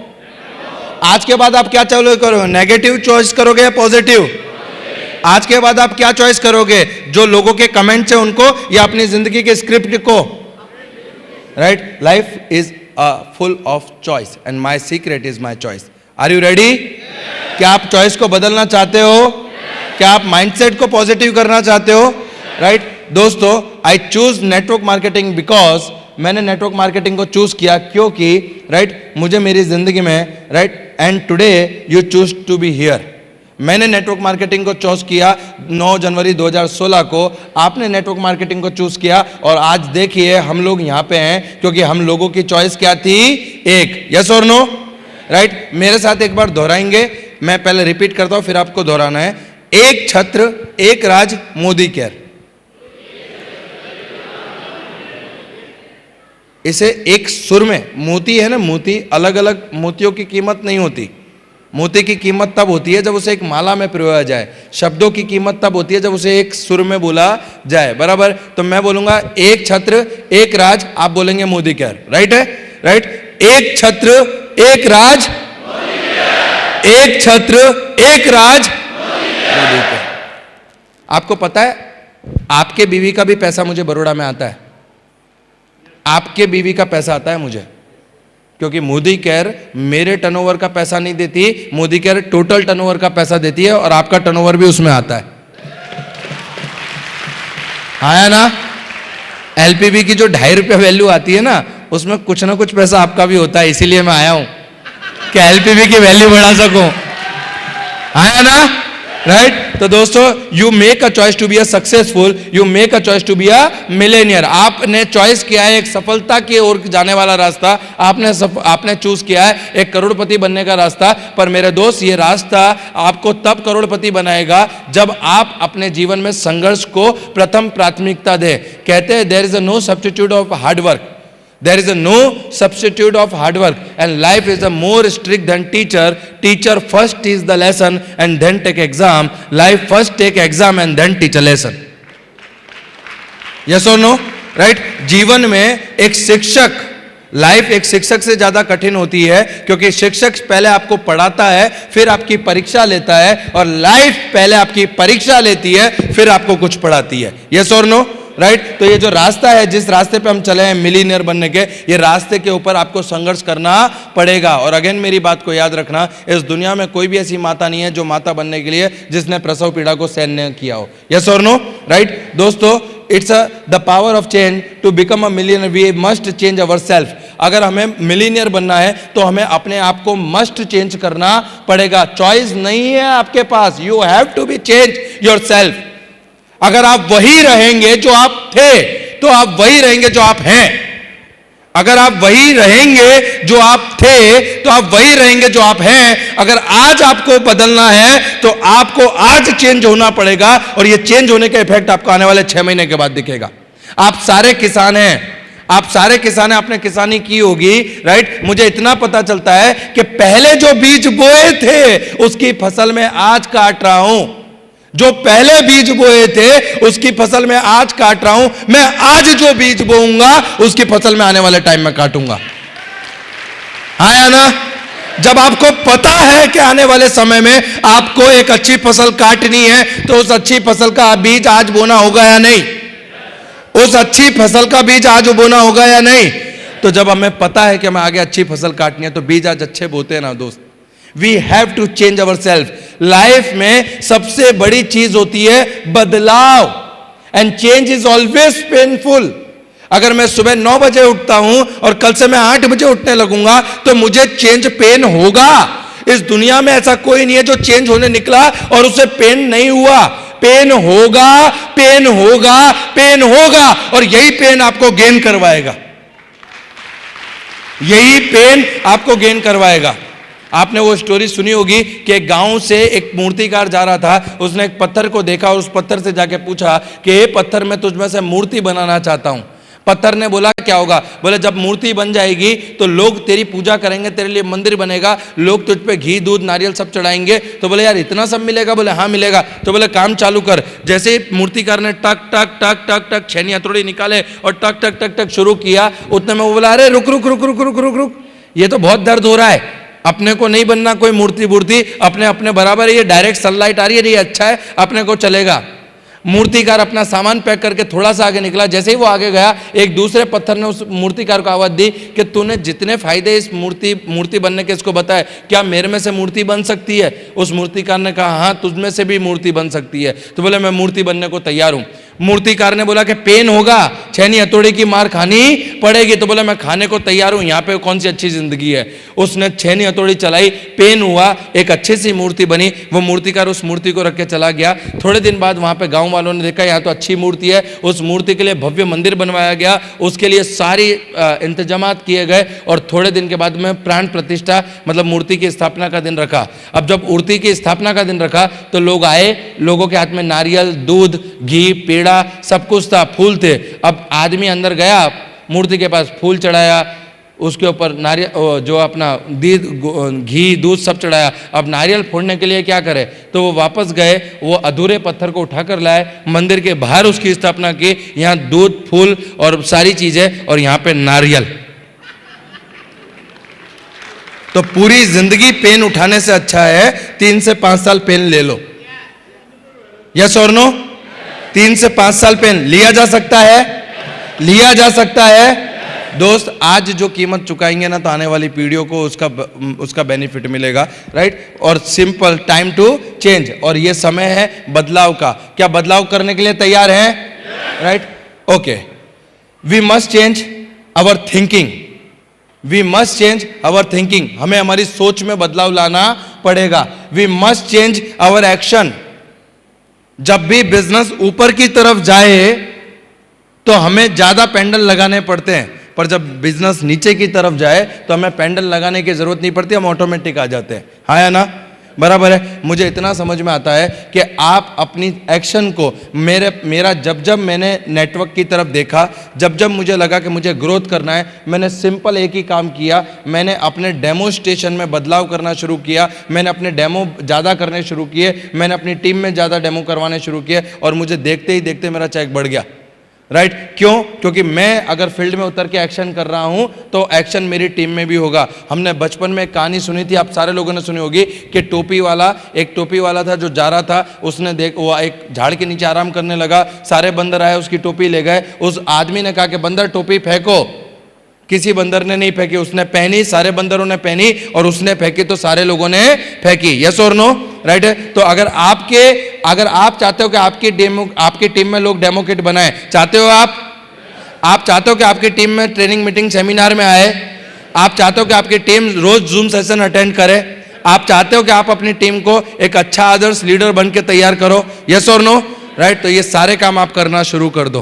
आज के बाद आप क्या चॉइस करोगे, नेगेटिव चॉइस करोगे या पॉजिटिव? आज के बाद आप क्या चॉइस करोगे, जो लोगों के कमेंट्स हैं उनको या अपनी जिंदगी के स्क्रिप्ट को? Right? Life is full of choice and my secret is my choice. Are you ready? क्या आप चॉइस को बदलना चाहते हो? क्या आप माइंडसेट को पॉजिटिव करना चाहते हो? राइट? दोस्तों, I choose network marketing because मैंने नेटवर्क मार्केटिंग को चूज किया क्योंकि राइट मुझे मेरी जिंदगी में right and today you choose to be here. मैंने नेटवर्क मार्केटिंग को चूज किया 9 जनवरी 2016 को। आपने नेटवर्क मार्केटिंग को चूज किया और आज देखिए हम लोग यहाँ पे हैं क्योंकि हम लोगों की चॉइस क्या थी, एक। यस और नो? राइट? मेरे साथ एक बार दोहराएंगे, मैं पहले रिपीट करता हूं फिर आपको दोहराना है। एक छत्र, एक राज, मोदी केयर। इसे एक सुर में, मोती है ना, मोती, अलग अलग मोतियों की कीमत नहीं होती। मोती की कीमत तब होती है जब उसे एक माला में पिरोया जाए। शब्दों की कीमत तब होती है जब उसे एक सुर में बोला जाए, बराबर? तो मैं बोलूंगा एक छत्र एक राज, आप बोलेंगे मोदी केयर। राइट है? राइट? एक छत्र एक राज, एक छत्र एक राज, मोदी केयर। आपको पता है आपके बीवी का भी पैसा मुझे बड़ौदा में आता है, आपके बीवी का पैसा आता है मुझे, क्योंकि मोदी केयर मेरे टर्नओवर का पैसा नहीं देती, मोदी केयर टोटल टर्नओवर का पैसा देती है और आपका टर्नओवर भी उसमें आता है। आया ना? एलपीबी की जो ₹2.5 वैल्यू आती है ना, उसमें कुछ ना कुछ पैसा आपका भी होता है, इसीलिए मैं आया हूं कि एलपीबी की वैल्यू बढ़ा सकूं। आया ना? राइट? तो दोस्तों, you make a choice to be a successful, you make a choice to be a millionaire. आपने चॉइस किया है एक सफलता की ओर जाने वाला रास्ता, आपने चूज किया है एक करोड़पति बनने का रास्ता। पर मेरे दोस्त, ये रास्ता आपको तब करोड़पति बनाएगा जब आप अपने जीवन में संघर्ष को प्रथम प्राथमिकता दें। कहते हैं there is no substitute of hard work, there is a no substitute of hard work, and life is a more strict than teacher first teach the lesson and then take exam, life first take exam and then teach a lesson. yes or no? right? जीवन में एक शिक्षक, लाइफ एक शिक्षक से ज्यादा कठिन होती है क्योंकि शिक्षक पहले आपको पढ़ाता है, फिर आपकी परीक्षा लेता है, और लाइफ पहले आपकी परीक्षा लेती है, फिर आपको कुछ पढ़ाती है। yes or no? राइट। तो ये जो रास्ता है, जिस रास्ते पे हम चले हैं मिलीनियर बनने के, ये रास्ते के ऊपर आपको संघर्ष करना पड़ेगा। और अगेन मेरी बात को याद रखना, इस दुनिया में कोई भी ऐसी माता नहीं है जो माता बनने के लिए जिसने प्रसव पीड़ा को सहन नहीं किया हो। यस और नो, राइट दोस्तों। It's the power of change to become a millionaire, we must change our self. अगर हमें मिलीनियर बनना है तो हमें अपने आप को मस्ट चेंज करना पड़ेगा। चॉइस नहीं है आपके पास, you have to be change yourself. अगर आप वही रहेंगे जो आप थे तो आप वही रहेंगे जो आप हैं। अगर आप वही रहेंगे जो आप थे तो आप वही रहेंगे जो आप हैं। अगर आज आपको बदलना है तो आपको आज चेंज होना पड़ेगा, और ये चेंज होने का इफेक्ट आपको आने वाले 6 महीने के बाद दिखेगा। आप सारे किसान हैं, आप सारे किसान हैं, आपने किसानी की होगी, राइट। मुझे इतना पता चलता है कि पहले जो बीज बोए थे उसकी फसल में आज काट रहा हूं। जो पहले बीज बोए थे उसकी फसल में आज काट रहा हूं। मैं आज जो बीज बोऊंगा उसकी फसल में आने वाले टाइम में काटूंगा। हाँ या ना? जब आपको पता है कि आने वाले समय में आपको एक अच्छी फसल काटनी है तो उस अच्छी फसल का बीज आज बोना होगा या नहीं? उस अच्छी फसल का बीज आज बोना होगा या नहीं? तो जब हमें पता है कि हमें आगे अच्छी फसल काटनी है तो बीज आज अच्छे बोते हैं ना दोस्त। We have to change our self. Life में सबसे बड़ी चीज होती है बदलाव, and change is always painful. अगर मैं सुबह 9 बजे उठता हूं और कल से मैं 8 बजे उठने लगूंगा तो मुझे चेंज पेन होगा। इस दुनिया में ऐसा कोई नहीं है जो चेंज होने निकला और उसे पेन नहीं हुआ। पेन होगा, पेन होगा, पेन होगा, और यही पेन आपको गेन करवाएगा। यही पेन आपको गेन करवाएगा। आपने वो स्टोरी सुनी होगी कि एक गांव से एक मूर्तिकार जा रहा था, उसने एक पत्थर को देखा और उस पत्थर से जाके पूछा कि ये पत्थर मैं तुझमें से मूर्ति बनाना चाहता हूं। पत्थर ने बोला क्या होगा? बोले जब मूर्ति बन जाएगी तो लोग तेरी पूजा करेंगे, तेरे लिए मंदिर बनेगा, लोग तुझ पे घी दूध नारियल सब चढ़ाएंगे। तो बोले यार इतना सब मिलेगा? बोले हाँ मिलेगा। तो बोले काम चालू कर। जैसे ही मूर्तिकार ने टक टक टक टक टक छेनी हथौड़ी निकाले और टक टक टक टक शुरू किया, उतने में वो बोला अरे रुक रुक रुक रुक रुक रुक रुक, ये तो बहुत दर्द हो रहा है, अपने को नहीं बनना कोई मूर्ति, अपने अपने बराबर है, ये डायरेक्ट सनलाइट आ रही है, ये अच्छा है, अपने को चलेगा। मूर्तिकार अपना सामान पैक करके थोड़ा सा आगे निकला। जैसे ही वो आगे गया एक दूसरे पत्थर ने उस मूर्तिकार को आवाज दी कि तूने जितने फायदे इस मूर्ति बनने के इसको बताए, क्या मेरे में से मूर्ति बन सकती है? उस मूर्तिकार ने कहा हाँ तुझमें से भी मूर्ति बन सकती है। तो बोले मैं मूर्ति बनने को तैयार हूं। मूर्तिकार ने बोला कि पेन होगा, छेनी हथौड़ी की मार खानी पड़ेगी। तो बोला मैं खाने को तैयार हूं, यहाँ पे कौन सी अच्छी जिंदगी है। उसने छेनी हथौड़ी चलाई, पेन हुआ, एक अच्छी सी मूर्ति बनी। वो मूर्तिकार उस मूर्ति को रख के चला गया। थोड़े दिन बाद वहां पे गांव वालों ने देखा यहाँ तो अच्छी मूर्ति है, उस मूर्ति के लिए भव्य मंदिर बनवाया गया, उसके लिए सारी इंतजामात किए गए और थोड़े दिन के बाद में प्राण प्रतिष्ठा मतलब मूर्ति की स्थापना का दिन रखा। अब जब मूर्ति की स्थापना का दिन रखा तो लोग आए, लोगों के हाथ में नारियल दूध घी पेड़ा सब कुछ था, फूल थे। अब आदमी अंदर गया, मूर्ति के पास फूल चढ़ाया, उसके ऊपर नारियल जो अपना घी दूध सब चढ़ाया। अब नारियल फोड़ने के लिए क्या करे? तो वो वापस गए, वो अधूरे पत्थर को उठाकर लाए, मंदिर के बाहर उसकी स्थापना की। यहाँ दूध फूल और सारी चीजें और यहाँ पे नारियल। तो पूरी जिंदगी पेन उठाने से अच्छा है 3 से 5 साल पेन ले लो। यस और नो? 3 से 5 साल पेन लिया जा सकता है, लिया जा सकता है। दोस्त आज जो कीमत चुकाएंगे ना तो आने वाली पीढ़ियों को उसका बेनिफिट मिलेगा, राइट। और सिंपल टाइम टू चेंज, और ये समय है बदलाव का। क्या बदलाव करने के लिए तैयार हैं? Right, okay. We must change our thinking, we must change our thinking. हमें हमारी सोच में बदलाव लाना पड़ेगा। We must change our action. जब भी बिजनेस ऊपर की तरफ जाए तो हमें ज्यादा पेंडल लगाने पड़ते हैं, पर जब बिजनेस नीचे की तरफ जाए तो हमें पेंडल लगाने की जरूरत नहीं पड़ती, हम ऑटोमेटिक आ जाते हैं। हाँ या ना? बराबर है। मुझे इतना समझ में आता है कि आप अपनी एक्शन को मेरा जब मैंने नेटवर्क की तरफ देखा, जब मुझे लगा कि मुझे ग्रोथ करना है, मैंने सिंपल एक ही काम किया। मैंने अपने डेमोस्ट्रेशन में बदलाव करना शुरू किया, मैंने अपने डेमो ज़्यादा करने शुरू किए, मैंने अपनी टीम में ज़्यादा डेमो करवाने शुरू किए और मुझे देखते ही देखते मेरा चेक बढ़ गया। राइट क्यों? क्योंकि मैं अगर फील्ड में उतर के एक्शन कर रहा हूं तो एक्शन मेरी टीम में भी होगा। हमने बचपन में एक कहानी सुनी थी, आप सारे लोगों ने सुनी होगी, कि एक टोपी वाला था जो जा रहा था, उसने वो एक झाड़ के नीचे आराम करने लगा, सारे बंदर आए उसकी टोपी ले गए, उस आदमी ने कहा कि बंदर टोपी फेंको, किसी बंदर ने नहीं फेंकी, उसने पहनी, सारे बंदरों ने पहनी और उसने फेंकी तो सारे लोगों ने फेंकी। यस और नो? राइट है। तो अगर आप चाहते हो कि आपकी टीम में लोग डेमोक्रेट बनाए, चाहते हो आप चाहते हो कि आपकी टीम में ट्रेनिंग मीटिंग सेमिनार में आए, आप चाहते हो कि आपकी टीम रोज जूम सेशन अटेंड करे, आप चाहते हो कि आप अपनी टीम को एक अच्छा आदर्श लीडर बन के तैयार करो। यस और नो? राइट। तो ये सारे काम आप करना शुरू कर दो,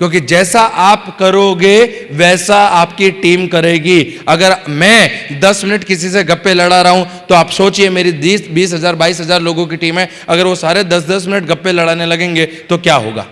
क्योंकि जैसा आप करोगे वैसा आपकी टीम करेगी। अगर मैं 10 मिनट किसी से गप्पे लड़ा रहा हूं तो आप सोचिए मेरी 20,000 22,000 लोगों की टीम है, अगर वो सारे 10-10 मिनट गप्पे लड़ाने लगेंगे तो क्या होगा?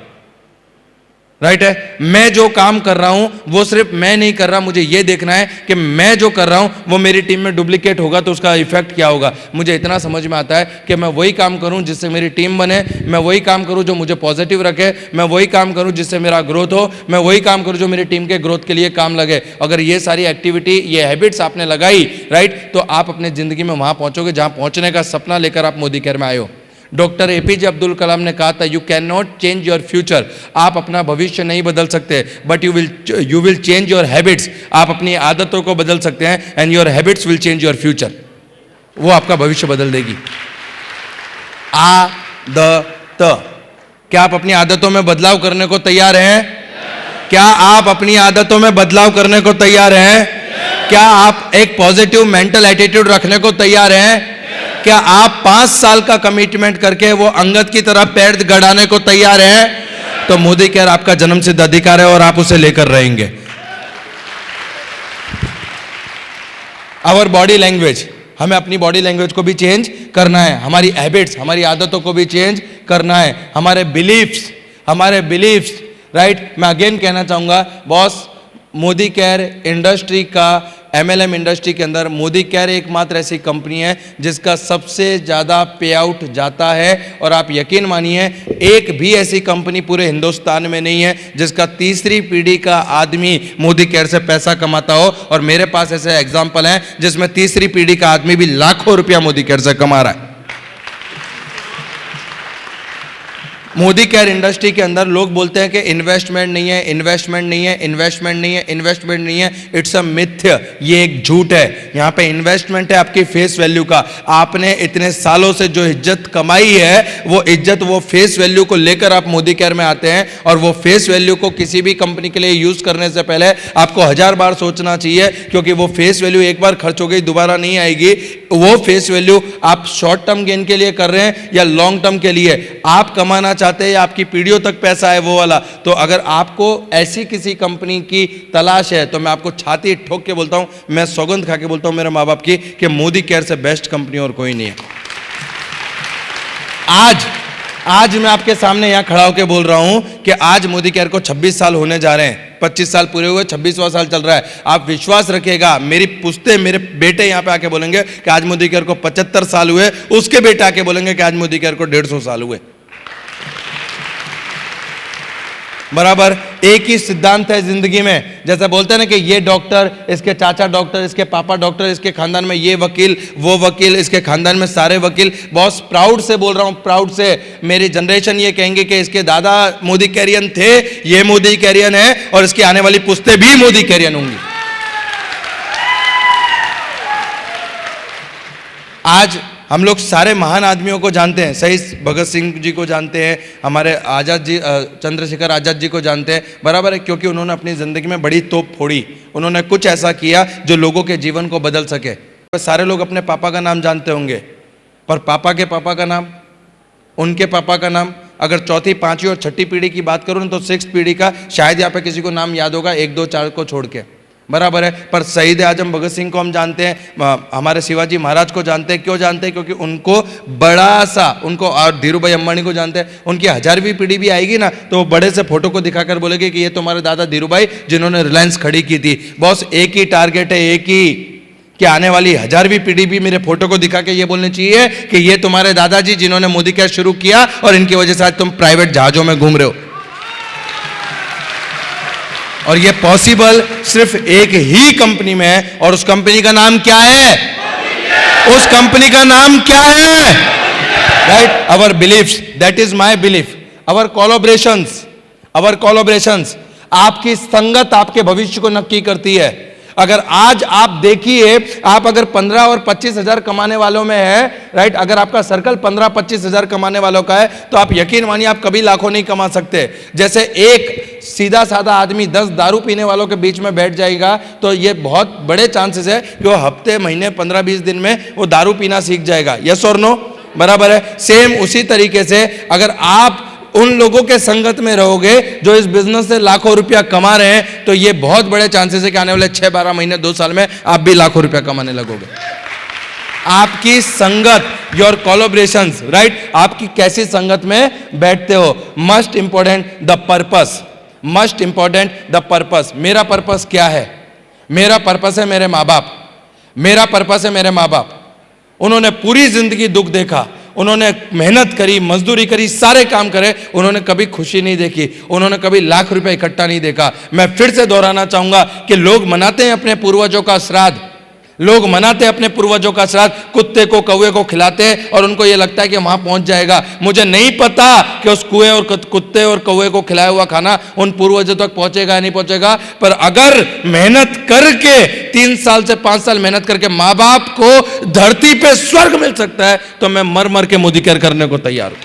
राइट है। मैं जो काम कर रहा हूं वो सिर्फ मैं नहीं कर रहा, मुझे ये देखना है कि मैं जो कर रहा हूं वो मेरी टीम में डुप्लीकेट होगा तो उसका इफेक्ट क्या होगा। मुझे इतना समझ में आता है कि मैं वही काम करूं जिससे मेरी टीम बने, मैं वही काम करूं जो मुझे पॉजिटिव रखे, मैं वही काम करूं जिससे मेरा ग्रोथ हो, मैं वही काम करूं जो मेरी टीम के ग्रोथ के लिए काम लगे। अगर ये सारी एक्टिविटी, ये हैबिट्स आपने लगाई, राइट, तो आप अपने जिंदगी में वहां पहुंचोगे जहां पहुंचने का सपना लेकर आप मोदी केयर में आए हो। डॉक्टर एपीजे अब्दुल कलाम ने कहा था, you can not change your future, आप अपना भविष्य नहीं बदल सकते, but you will change your habits, आप अपनी आदतों को बदल सकते हैं, and your habits will change your future, वो आपका भविष्य बदल देगी। आदत, क्या आप अपनी आदतों में बदलाव करने को तैयार हैं? क्या आप अपनी आदतों में बदलाव करने को तैयार हैं? क्या आप एक पॉजिटिव मेंटल एटीट्यूड रखने को तैयार हैं? क्या आप 5 साल का कमिटमेंट करके वो अंगद की तरह पैर गड़ाने को तैयार हैं? तो मोदी केयर आपका जन्मसिद्ध अधिकार है और आप उसे लेकर रहेंगे। आवर बॉडी लैंग्वेज, हमें अपनी बॉडी लैंग्वेज को भी चेंज करना है, हमारी हैबिट्स, हमारी आदतों को भी चेंज करना है, हमारे बिलीफ्स, राइट। मैं अगेन कहना चाहूंगा बॉस, मोदी केयर इंडस्ट्री का, MLM इंडस्ट्री के अंदर मोदी केयर एकमात्र ऐसी कंपनी है जिसका सबसे ज़्यादा पे आउट जाता है, और आप यकीन मानिए एक भी ऐसी कंपनी पूरे हिंदुस्तान में नहीं है जिसका तीसरी पीढ़ी का आदमी मोदी केयर से पैसा कमाता हो। और मेरे पास ऐसे एग्जाम्पल हैं जिसमें तीसरी पीढ़ी का आदमी भी लाखों रुपया मोदी केयर से कमा रहा है। मोदी केयर इंडस्ट्री के अंदर लोग बोलते हैं कि इन्वेस्टमेंट नहीं है, इट्स अ मिथ्य, ये एक झूठ है। यहाँ पे इन्वेस्टमेंट है आपकी फेस वैल्यू का। आपने इतने सालों से जो इज्जत कमाई है वो इज्जत, वो फेस वैल्यू को लेकर आप मोदी केयर में आते हैं, और वो फेस वैल्यू को किसी भी कंपनी के लिए यूज करने से पहले आपको 1000 बार सोचना चाहिए, क्योंकि वो फेस वैल्यू एक बार खर्च हो गई दोबारा नहीं आएगी। वो फेस वैल्यू आप शॉर्ट टर्म गेन के लिए कर रहे हैं या लॉन्ग टर्म के लिए, आप कमाना चाहते हैं, आपकी पीढ़ियों तक पैसा है वो वाला। तो अगर आपको ऐसी किसी कंपनी की तलाश है तो मैं आपको छाती ठोक के बोलता हूं, मैं सौगंध खा के बोलता हूं मेरे माँ बाप की, कि मोदी केयर से बेस्ट कंपनी और कोई नहीं है। आज मैं आपके सामने यहां खड़ा होकर बोल रहा हूं कि आज मोदी केयर को 26 साल होने जा रहे हैं, 25 साल पूरे हुए, 26वां साल चल रहा है। आप विश्वास रखिएगा, मेरे बेटे यहां पे आके बोलेंगे कि आज मोदी केयर को 75 साल हुए, उसके बेटे आके बोलेंगे कि आज मोदी केयर को 150 साल हुए। बराबर एक ही सिद्धांत है जिंदगी में। जैसे बोलते हैं ना कि ये डॉक्टर, इसके चाचा डॉक्टर, इसके पापा डॉक्टर, इसके खानदान में ये वकील, वो वकील, इसके खानदान में सारे वकील। बहुत प्राउड से बोल रहा हूं, प्राउड से। मेरी जनरेशन ये कहेंगे कि इसके दादा मोदी कैरियन थे, ये मोदी कैरियन है, और इसकी आने वाली पुश्तें भी मोदी कैरियन होंगी। आज हम लोग सारे महान आदमियों को जानते हैं, शहीद भगत सिंह जी को जानते हैं, हमारे आज़ाद जी, चंद्रशेखर आज़ाद जी को जानते हैं, बराबर है, क्योंकि उन्होंने अपनी ज़िंदगी में बड़ी तोप फोड़ी, उन्होंने कुछ ऐसा किया जो लोगों के जीवन को बदल सके। सारे लोग अपने पापा का नाम जानते होंगे, पर पापा के पापा का नाम, उनके पापा का नाम, अगर चौथी, पांचवी और छठी पीढ़ी की बात करूँ तो 6th पीढ़ी का शायद यहाँ पे किसी को नाम याद होगा, 1, 2, 4 को छोड़ के, बराबर है। पर शहीद आजम भगत सिंह को हम जानते हैं, हमारे शिवाजी महाराज को जानते हैं। क्यों जानते हैं? क्योंकि उनको बड़ा सा, उनको, और धीरू भाई अंबानी को जानते हैं। उनकी 1000वीं पीढ़ी भी आएगी ना तो वो बड़े से फोटो को दिखाकर बोलेगे कि ये तुम्हारे दादा धीरू भाई जिन्होंने रिलायंस खड़ी की थी। बॉस एक ही टारगेट है, एक ही, कि आने वाली 1000वीं पीढ़ी भी मेरे फोटो को दिखा के ये बोलनी चाहिए कि ये तुम्हारे दादाजी जिन्होंने मोदी केयर शुरू किया, और इनकी वजह से आज तुम प्राइवेट जहाजों में घूम रहे हो। और ये पॉसिबल सिर्फ एक ही कंपनी में है, और उस कंपनी का नाम क्या है? उस कंपनी का नाम क्या है? Right, our beliefs, that is my belief, our collaborations, आपकी संगत आपके भविष्य को नक्की करती है। अगर आज आप देखिए, आप अगर 15 और 25 हजार कमाने वालों में है, राइट, अगर आपका सर्कल 15-25 हजार कमाने वालों का है, तो आप यकीन मानिए आप कभी लाखों नहीं कमा सकते। जैसे एक सीधा साधा आदमी 10 दारू पीने वालों के बीच में बैठ जाएगा, तो ये बहुत बड़े चांसेस है कि वो हफ्ते, महीने, 15-20 दिन में वो दारू पीना सीख जाएगा। यस और नो? बराबर है। सेम उसी तरीके से अगर आप उन लोगों के संगत में रहोगे जो इस बिजनेस से लाखों रुपया कमा रहे हैं, तो ये बहुत बड़े चांसेस है कि आने वाले 6-12 महीने, 2 साल में आप भी लाखों रुपया कमाने लगोगे। आपकी संगत, योर कोलैबोरेशंस, राइट, आपकी कैसी संगत में बैठते हो। Must important the purpose, must important the purpose. मेरा पर्पस क्या है? मेरा पर्पस है मेरे माँ बाप, मेरा पर्पस है मेरे माँ बाप। उन्होंने पूरी जिंदगी दुख देखा, उन्होंने मेहनत करी, मजदूरी करी, सारे काम करे, उन्होंने कभी खुशी नहीं देखी, उन्होंने कभी लाख रुपए इकट्ठा नहीं देखा। मैं फिर से दोहराना चाहूंगा कि लोग मनाते हैं अपने पूर्वजों का श्राद्ध, लोग मनाते हैं अपने पूर्वजों का श्राद्ध, कुत्ते को कौवे को खिलाते हैं और उनको यह लगता है कि वहां पहुंच जाएगा। मुझे नहीं पता कि उस कुएं और कुत्ते और कौवे को खिलाया हुआ खाना उन पूर्वजों तक पहुंचेगा या नहीं पहुंचेगा, पर अगर मेहनत करके 3 साल से 5 साल मेहनत करके माँ बाप को धरती पे स्वर्ग मिल सकता है, तो मैं मर मर के मुदिकर करने को तैयार हूं।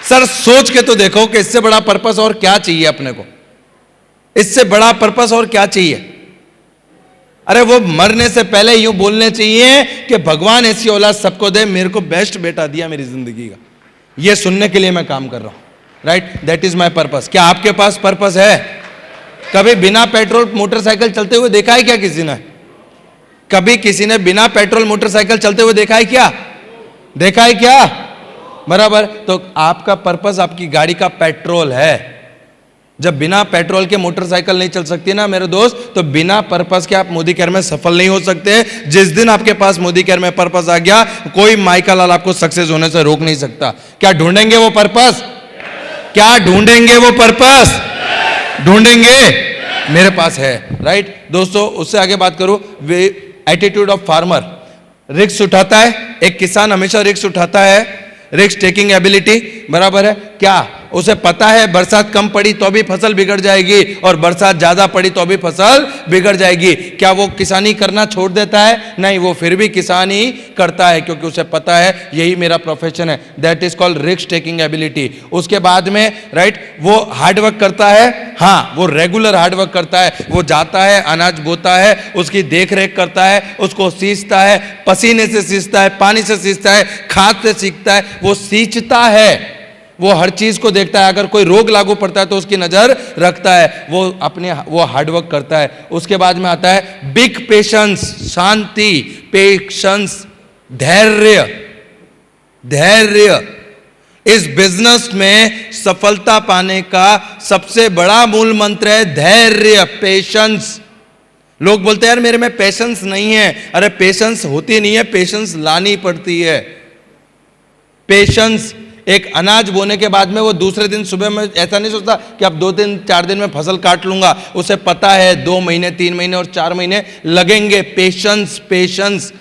सर सोच के तो देखो कि इससे बड़ा पर्पस और क्या चाहिए अपने को, इससे बड़ा पर्पस और क्या चाहिए। अरे वो मरने से पहले यूं बोलने चाहिए कि भगवान ऐसी औलाद सबको दे, मेरे को बेस्ट बेटा दिया मेरी जिंदगी का, ये सुनने के लिए मैं काम कर रहा हूं। Right, that is my purpose. क्या आपके पास पर्पस है? कभी बिना पेट्रोल मोटरसाइकिल चलते हुए देखा है क्या किसी ने? कभी किसी ने बिना पेट्रोल मोटरसाइकिल चलते हुए देखा है क्या? देखा है क्या? बराबर। तो आपका पर्पस आपकी गाड़ी का पेट्रोल है। जब बिना पेट्रोल के मोटरसाइकिल नहीं चल सकती ना मेरे दोस्त, तो बिना पर्पस के आप मोदी केयर में सफल नहीं हो सकते। जिस दिन आपके पास मोदी केयर में पर्पस आ गया, कोई माइका लाल आपको सक्सेस होने से रोक नहीं सकता। क्या ढूंढेंगे वो पर्पस? क्या ढूंढेंगे वो पर्पस? ढूंढेंगे? मेरे पास है। राइट दोस्तों, उससे आगे बात करूं, वे एटीट्यूड ऑफ फार्मर, रिस्क उठाता है। एक किसान हमेशा रिस्क उठाता है, रिस्क टेकिंग एबिलिटी, बराबर है। क्या उसे पता है बरसात कम पड़ी तो भी फसल बिगड़ जाएगी और बरसात ज्यादा पड़ी तो भी फसल बिगड़ जाएगी? क्या वो किसानी करना छोड़ देता है? नहीं, वो फिर भी किसानी करता है, क्योंकि उसे पता है यही मेरा प्रोफेशन है। That is called risk taking ability. उसके बाद में राइट, वो हार्डवर्क करता है। हाँ, वो रेगुलर हार्डवर्क करता है। वो जाता है, अनाज बोता है, उसकी देख रेख करता है, उसको सींचता है, पसीने से सींचता है, पानी से सींचता है, खाद से सीखता है, वो सींचता है, वो हर चीज को देखता है। अगर कोई रोग लागू पड़ता है तो उसकी नजर रखता है। वो हार्डवर्क करता है। उसके बाद में आता है बिग पेशेंस, शांति, पेशेंस, धैर्य। धैर्य इस बिजनेस में सफलता पाने का सबसे बड़ा मूल मंत्र है धैर्य, पेशेंस। लोग बोलते हैं यार मेरे में पेशेंस नहीं है। अरे पेशेंस होती नहीं है, पेशेंस लानी पड़ती है। पेशेंस, एक अनाज बोने के बाद में वो दूसरे दिन सुबह में ऐसा नहीं सोचता कि अब 2-4 दिन में फसल काट लूंगा। उसे पता है 2 महीने, 3 महीने और 4 महीने लगेंगे। पेशेंस, पेशेंस,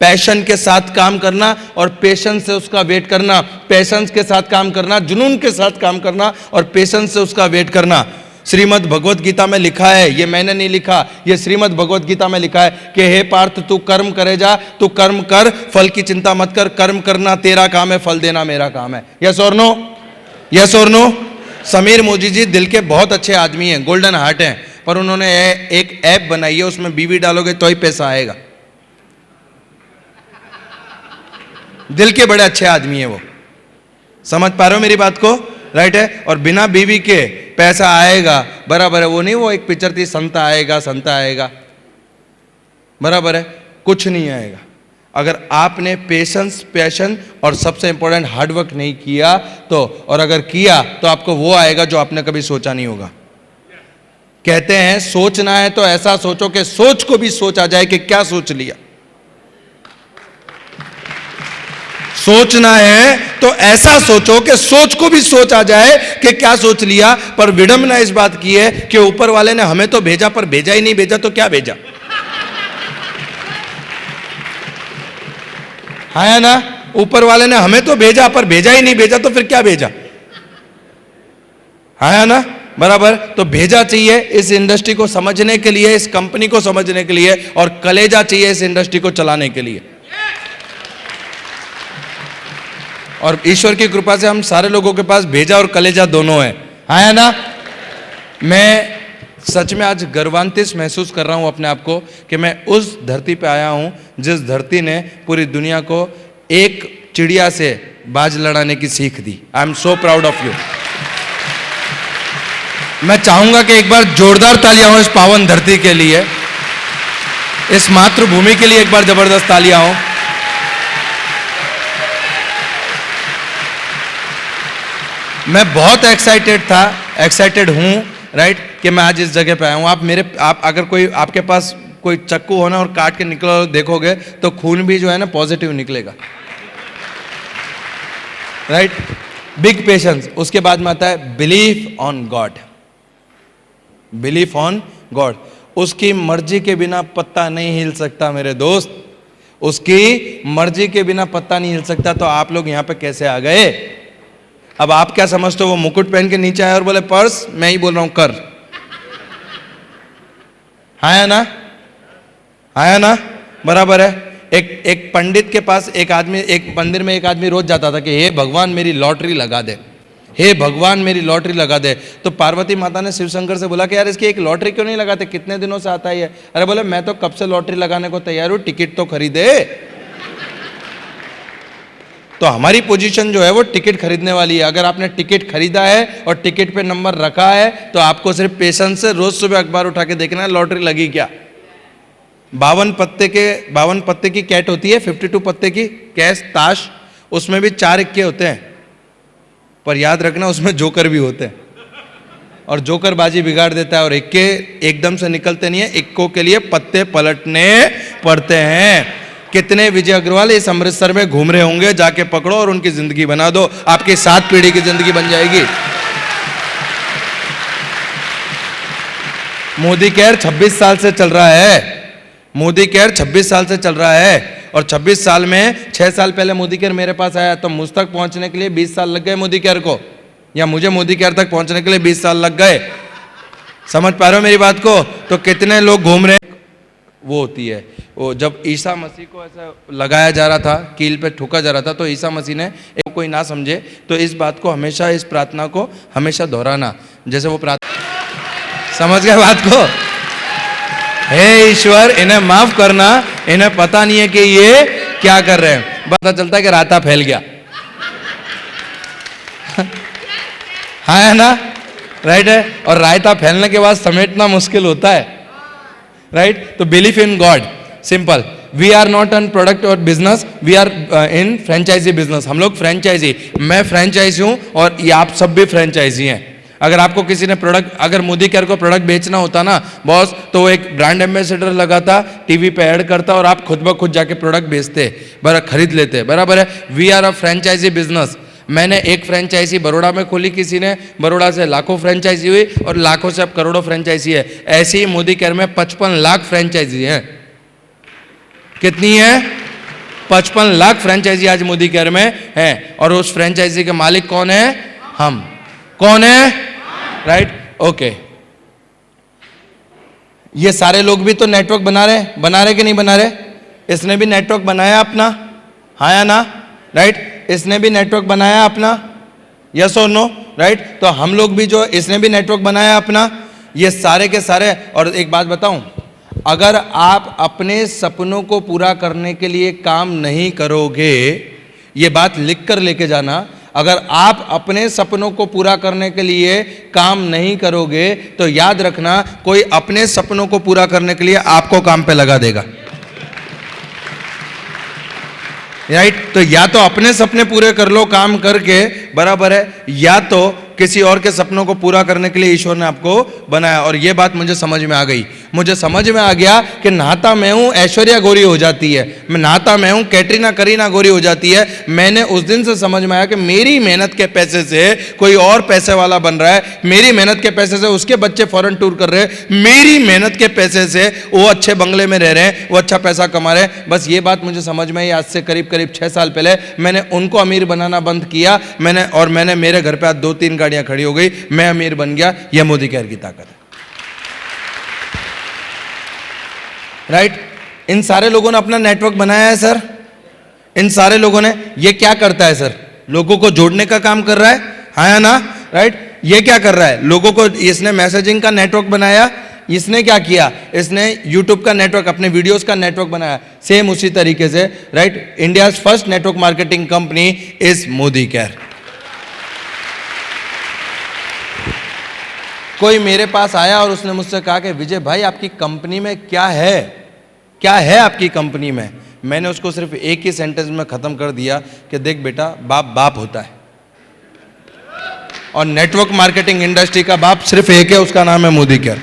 पैशन के साथ काम करना और पेशेंस से उसका वेट करना, पेशेंस के साथ काम करना, जुनून के साथ काम करना और पेशेंस से उसका वेट करना। श्रीमद् भगवत गीता में लिखा है, ये मैंने नहीं लिखा, ये श्रीमद् भगवत गीता में लिखा है कि हे पार्थ तू कर्म करे जा, तू कर्म कर, फल की चिंता मत कर। कर्म करना तेरा काम है, फल देना मेरा काम है। यस और नो? यस और नो? समीर मोदी जी दिल के बहुत अच्छे आदमी हैं, गोल्डन हार्ट हैं, पर उन्होंने एक ऐप बनाई है, उसमें बीवी डालोगे तो ही पैसा आएगा। दिल के बड़े अच्छे आदमी है वो। समझ पा रहे हो मेरी बात को? राइट है। और बिना बीवी के पैसा आएगा, बराबर है। वो नहीं, वो एक पिक्चर थी, संता आएगा संता आएगा, बराबर है, कुछ नहीं आएगा अगर आपने पेशेंस, पैशन और सबसे इंपॉर्टेंट हार्डवर्क नहीं किया तो। और अगर किया तो आपको वो आएगा जो आपने कभी सोचा नहीं होगा। कहते हैं सोचना है तो ऐसा सोचो कि सोच को भी सोच आ जाए कि क्या सोच लिया। सोचना है तो ऐसा सोचो कि सोच को भी सोच आ जाए कि क्या सोच लिया। पर विडंबना इस बात की है कि ऊपर वाले ने हमें तो भेजा, पर भेजा ही नहीं, भेजा तो क्या भेजा। है ना, ऊपर वाले ने हमें तो भेजा पर भेजा ही नहीं, भेजा तो फिर क्या भेजा। है ना, बराबर। तो भेजा चाहिए इस इंडस्ट्री को समझने के लिए, इस कंपनी को समझने के लिए, और कलेजा चाहिए इस इंडस्ट्री को चलाने के लिए। और ईश्वर की कृपा से हम सारे लोगों के पास भेजा और कलेजा दोनों है ना। मैं सच में आज गर्वान्वित महसूस कर रहा हूं अपने आप को कि मैं उस धरती पे आया हूं जिस धरती ने पूरी दुनिया को एक चिड़िया से बाज लड़ाने की सीख दी। I am so proud of you. मैं चाहूंगा कि एक बार जोरदार तालियां हो इस पावन धरती के लिए, इस मातृभूमि के लिए एक बार जबरदस्त तालियां हो। मैं बहुत एक्साइटेड हूं, राइट, कि मैं आज इस जगह पे आया हूं। आप अगर कोई आपके पास कोई चक्कू हो ना और काट के निकलो देखोगे तो खून भी जो है ना पॉजिटिव निकलेगा, राइट। Big patience. उसके बाद में आता है belief on God. Belief on God. उसकी मर्जी के बिना पत्ता नहीं हिल सकता मेरे दोस्त, उसकी मर्जी के बिना पत्ता नहीं हिल सकता। तो आप लोग यहां पे कैसे आ गए। अब आप क्या समझते हो, वो मुकुट पहन के नीचे आए और बोले पर्स, मैं ही बोल रहा हूं कर। है ना, बराबर है। एक पंडित के पास एक मंदिर में एक आदमी रोज जाता था कि हे भगवान मेरी लॉटरी लगा दे, हे भगवान मेरी लॉटरी लगा दे। तो पार्वती माता ने शिवशंकर से बोला कि यार इसकी एक लॉटरी क्यों नहीं लगाते, कितने दिनों से आता ही है। अरे बोले मैं तो कब से लॉटरी लगाने को तैयार हूं, टिकट तो खरीदे। तो हमारी पोजीशन जो है वो टिकट खरीदने वाली है। अगर आपने टिकट खरीदा है और टिकट पे नंबर रखा है तो आपको सिर्फ पेशेंस से रोज सुबह अखबार उठा के देखना है लॉटरी लगी क्या। 52 पत्ते की कैट होती है, 52 पत्ते की कैश ताश, उसमें भी 4 इक्के होते हैं, पर याद रखना उसमें जोकर भी होते हैं और जोकर बाजी बिगाड़ देता है। और इक्के एकदम से निकलते नहीं है, इक्कों के लिए पत्ते पलटने पड़ते हैं। कितने विजय अग्रवाल इस अमृतसर में घूम रहे होंगे, जाके पकड़ो और उनकी जिंदगी बना दो, आपकी 7 पीढ़ी की जिंदगी बन जाएगी। मोदी केयर 26 साल से चल रहा है, मोदी केयर 26 साल से चल रहा है। और 26 साल में 6 साल पहले मोदी केयर मेरे पास आया तो मुझ तक पहुंचने के लिए 20 साल लग गए मोदी केयर को, या मुझे मोदी केयर तक पहुंचने के लिए 20 साल लग गए। समझ पा रहे हो मेरी बात को। तो कितने लोग घूम रहे हैं, वो होती है वो जब ईसा मसीह को ऐसा लगाया जा रहा था, कील पे ठोका जा रहा था, तो ईसा मसीह ने, कोई ना समझे तो इस बात को हमेशा, इस प्रार्थना को हमेशा दोहराना। जैसे वो प्रार्थना, समझ गए बात को, हे ईश्वर इन्हें माफ करना, इन्हें पता नहीं है कि ये क्या कर रहे हैं। पता चलता है कि राता फैल गया। हाँ है ना, राइट है। और रायता फैलने के बाद समेटना मुश्किल होता है, राइट। तो belief in God, simple. We are not an product और business, we are in franchisee business. हम लोग फ्रेंचाइजी, मैं फ्रेंचाइजी हूं और ये आप सब भी फ्रेंचाइजी हैं। अगर आपको किसी ने प्रोडक्ट, अगर मोदी केयर को प्रोडक्ट बेचना होता ना बॉस, तो वो एक ब्रांड एम्बेसडर लगाता, टीवी पे ऐड करता और आप खुद ब खुद जाके प्रोडक्ट बेचते, खरीद लेते, बराबर है। We are a franchisee business. मैंने एक फ्रेंचाइजी बड़ौदा में खोली, किसी ने, बड़ौदा से लाखों फ्रेंचाइजी हुई और लाखों से अब करोड़ों फ्रेंचाइजी है। ऐसे ही मोदी केयर में 55 लाख फ्रेंचाइजी है। कितनी है? 55 लाख फ्रेंचाइजी आज मोदी केयर में है। और उस फ्रेंचाइजी के मालिक कौन है? हम। कौन है? Right, okay. ये सारे लोग भी तो नेटवर्क बना रहे कि नहीं बना रहे? इसने भी नेटवर्क बनाया अपना, हाँ या ना, राइट। इसने भी नेटवर्क बनाया अपना, यस और नो, राइट। तो हम लोग भी जो, इसने भी नेटवर्क बनाया अपना, ये सारे के सारे। और एक बात बताऊं, अगर आप अपने सपनों को पूरा करने के लिए काम नहीं करोगे, ये बात लिख कर लेके जाना, अगर आप अपने सपनों को पूरा करने के लिए काम नहीं करोगे तो याद रखना कोई अपने सपनों को पूरा करने के लिए आपको काम पे लगा देगा, राइट। तो या तो अपने सपने पूरे कर लो काम करके, बराबर है, या तो किसी और के सपनों को पूरा करने के लिए ईश्वर ने आपको बनाया। और ये बात मुझे समझ में आ गई। मुझे समझ में आ गया कि नहाता मैं हूँ ऐश्वर्या गोरी हो जाती है, मैं नहाता मैं हूँ कैटरीना करीना गोरी हो जाती है। मैंने उस दिन से समझ में आया कि मेरी मेहनत के पैसे से कोई और पैसे वाला बन रहा है, मेरी मेहनत के पैसे से उसके बच्चे फॉरेन टूर कर रहे हैं, मेरी मेहनत के पैसे से वो अच्छे बंगले में रह रहे हैं, वो अच्छा पैसा कमा रहे हैं। बस ये बात मुझे समझ में आई आज से करीब 6 साल पहले। मैंने उनको अमीर बनाना बंद किया, मैंने मेरे घर पे आज 2-3 गाड़ियां खड़ी हो गई, मैं अमीर बन गया। यह मोदी केयर की ताकत है, राइट। इन सारे लोगों ने अपना नेटवर्क बनाया है सर, इन सारे लोगों ने। ये क्या करता है सर? लोगों को जोड़ने का काम कर रहा है, हाँ या ना, राइट। ये क्या कर रहा है? लोगों को, इसने मैसेजिंग का नेटवर्क बनाया, इसने क्या किया, इसने यूट्यूब का नेटवर्क, अपने वीडियोस का नेटवर्क बनाया। सेम उसी तरीके से, right, India's first network marketing company is Modi care. कोई मेरे पास आया और उसने मुझसे कहा कि विजय भाई आपकी कंपनी में क्या है, क्या है आपकी कंपनी में? मैंने उसको सिर्फ एक ही सेंटेंस में खत्म कर दिया कि देख बेटा, बाप बाप होता है और नेटवर्क मार्केटिंग इंडस्ट्री का बाप सिर्फ एक है, उसका नाम है मोदी केयर।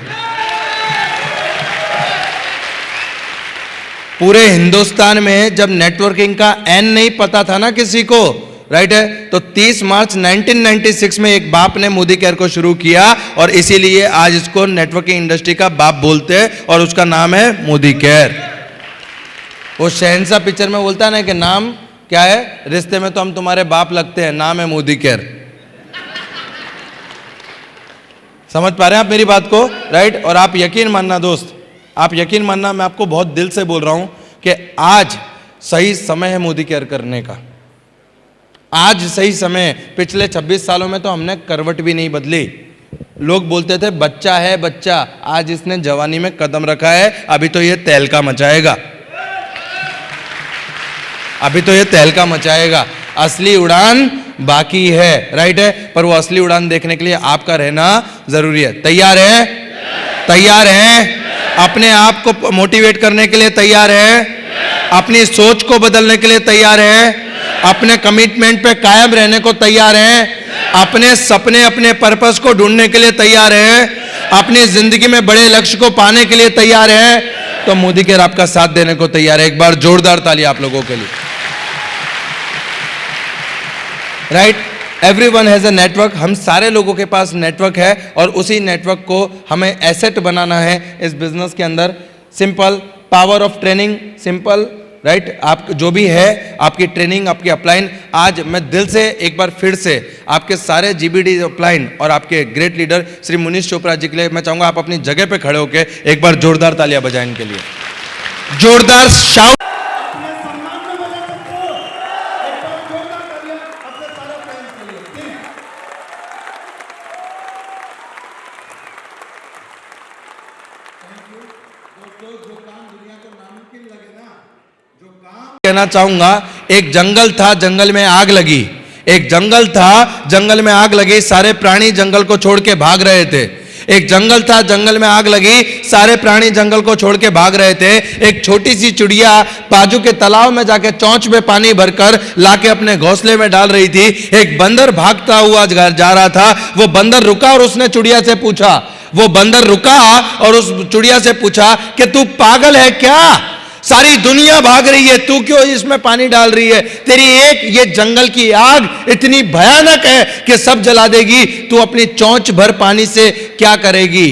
पूरे हिंदुस्तान में जब नेटवर्किंग का एन नहीं पता था ना किसी को, राइट है, तो 30 मार्च 1996 में एक बाप ने मोदी केयर को शुरू किया और इसीलिए आज इसको नेटवर्किंग इंडस्ट्री का बाप बोलते हैं और उसका नाम है मोदी केयर। वो शहंशाह पिक्चर में बोलता है ना कि नाम क्या है, रिश्ते में तो हम तुम्हारे बाप लगते हैं, नाम है मोदी केयर। समझ पा रहे हैं आप मेरी बात को, राइट। और आप यकीन मानना दोस्त, आप यकीन मानना, मैं आपको बहुत दिल से बोल रहा हूं कि आज सही समय है मोदी केयर करने का। आज सही समय। पिछले 26 सालों में तो हमने करवट भी नहीं बदली। लोग बोलते थे बच्चा है बच्चा, आज इसने जवानी में कदम रखा है, अभी तो ये तहलका मचाएगा, अभी तो ये तहलका मचाएगा। असली उड़ान बाकी है, राइट है, पर वो असली उड़ान देखने के लिए आपका रहना जरूरी है। तैयार है? तैयार है? अपने आप को मोटिवेट करने के लिए तैयार है? अपनी सोच को बदलने के लिए तैयार है? अपने कमिटमेंट पे कायम रहने को तैयार हैं? अपने सपने, अपने पर्पस को ढूंढने के लिए तैयार हैं? अपनी जिंदगी में बड़े लक्ष्य को पाने के लिए तैयार हैं? तो मोदी केयर आपका साथ देने को तैयार है। एक बार जोरदार ताली आप लोगों के लिए, right. Everyone has a network, हम सारे लोगों के पास नेटवर्क है और उसी नेटवर्क को हमें एसेट बनाना है इस बिजनेस के अंदर। Simple, power of training, simple, right. आप जो भी है, आपकी ट्रेनिंग, आपकी अपलाइन, आज मैं दिल से एक बार फिर से आपके सारे जीबीडी अपलाइन और आपके ग्रेट लीडर श्री मुनीश चोपड़ा जी के लिए मैं चाहूंगा आप अपनी जगह पे खड़े होकर एक बार जोरदार तालियां बजाएं इनके लिए, जोरदार शाउट। कहना चाहूंगा, एक जंगल था, जंगल में आग लगी। एक जंगल था, जंगल में आग लगी, सारे प्राणी जंगल को छोड़ के भाग रहे थे। एक जंगल था, जंगल में आग लगी, सारे प्राणी जंगल को छोड़ के भाग रहे थे। एक छोटी सी चिड़िया बाजू के तालाब में जाके चोंच में पानी भरकर लाके अपने घोंसले में डाल रही थी। एक बंदर भागता हुआ जा रहा था, वो बंदर रुका और उसने चिड़िया से पूछा, वो बंदर रुका और उस चिड़िया से पूछा कि तू पागल है क्या? सारी दुनिया भाग रही है, तू क्यों इसमें पानी डाल रही है? तेरी एक ये जंगल की आग इतनी भयानक है कि सब जला देगी, तू अपनी चोंच भर पानी से क्या करेगी?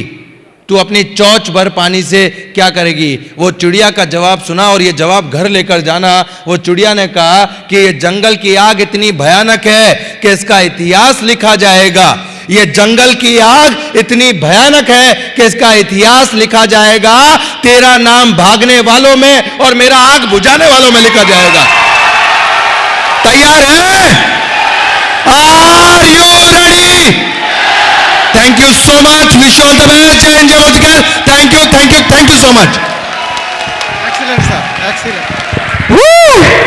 तू अपनी चोंच भर पानी से क्या करेगी? वो चिड़िया का जवाब सुना और ये जवाब घर लेकर जाना। वो चिड़िया ने कहा कि ये जंगल की आग इतनी भयानक है कि इसका इतिहास लिखा जाएगा। ये जंगल की आग इतनी भयानक है कि इसका इतिहास लिखा जाएगा। तेरा नाम भागने वालों में और मेरा आग बुझाने वालों में लिखा जाएगा। तैयार है? Are you ready? Thank you so much, wish all the best. जय हिंद, जय Modi care. Thank you, thank you, thank you so much. Excellent sir, excellent.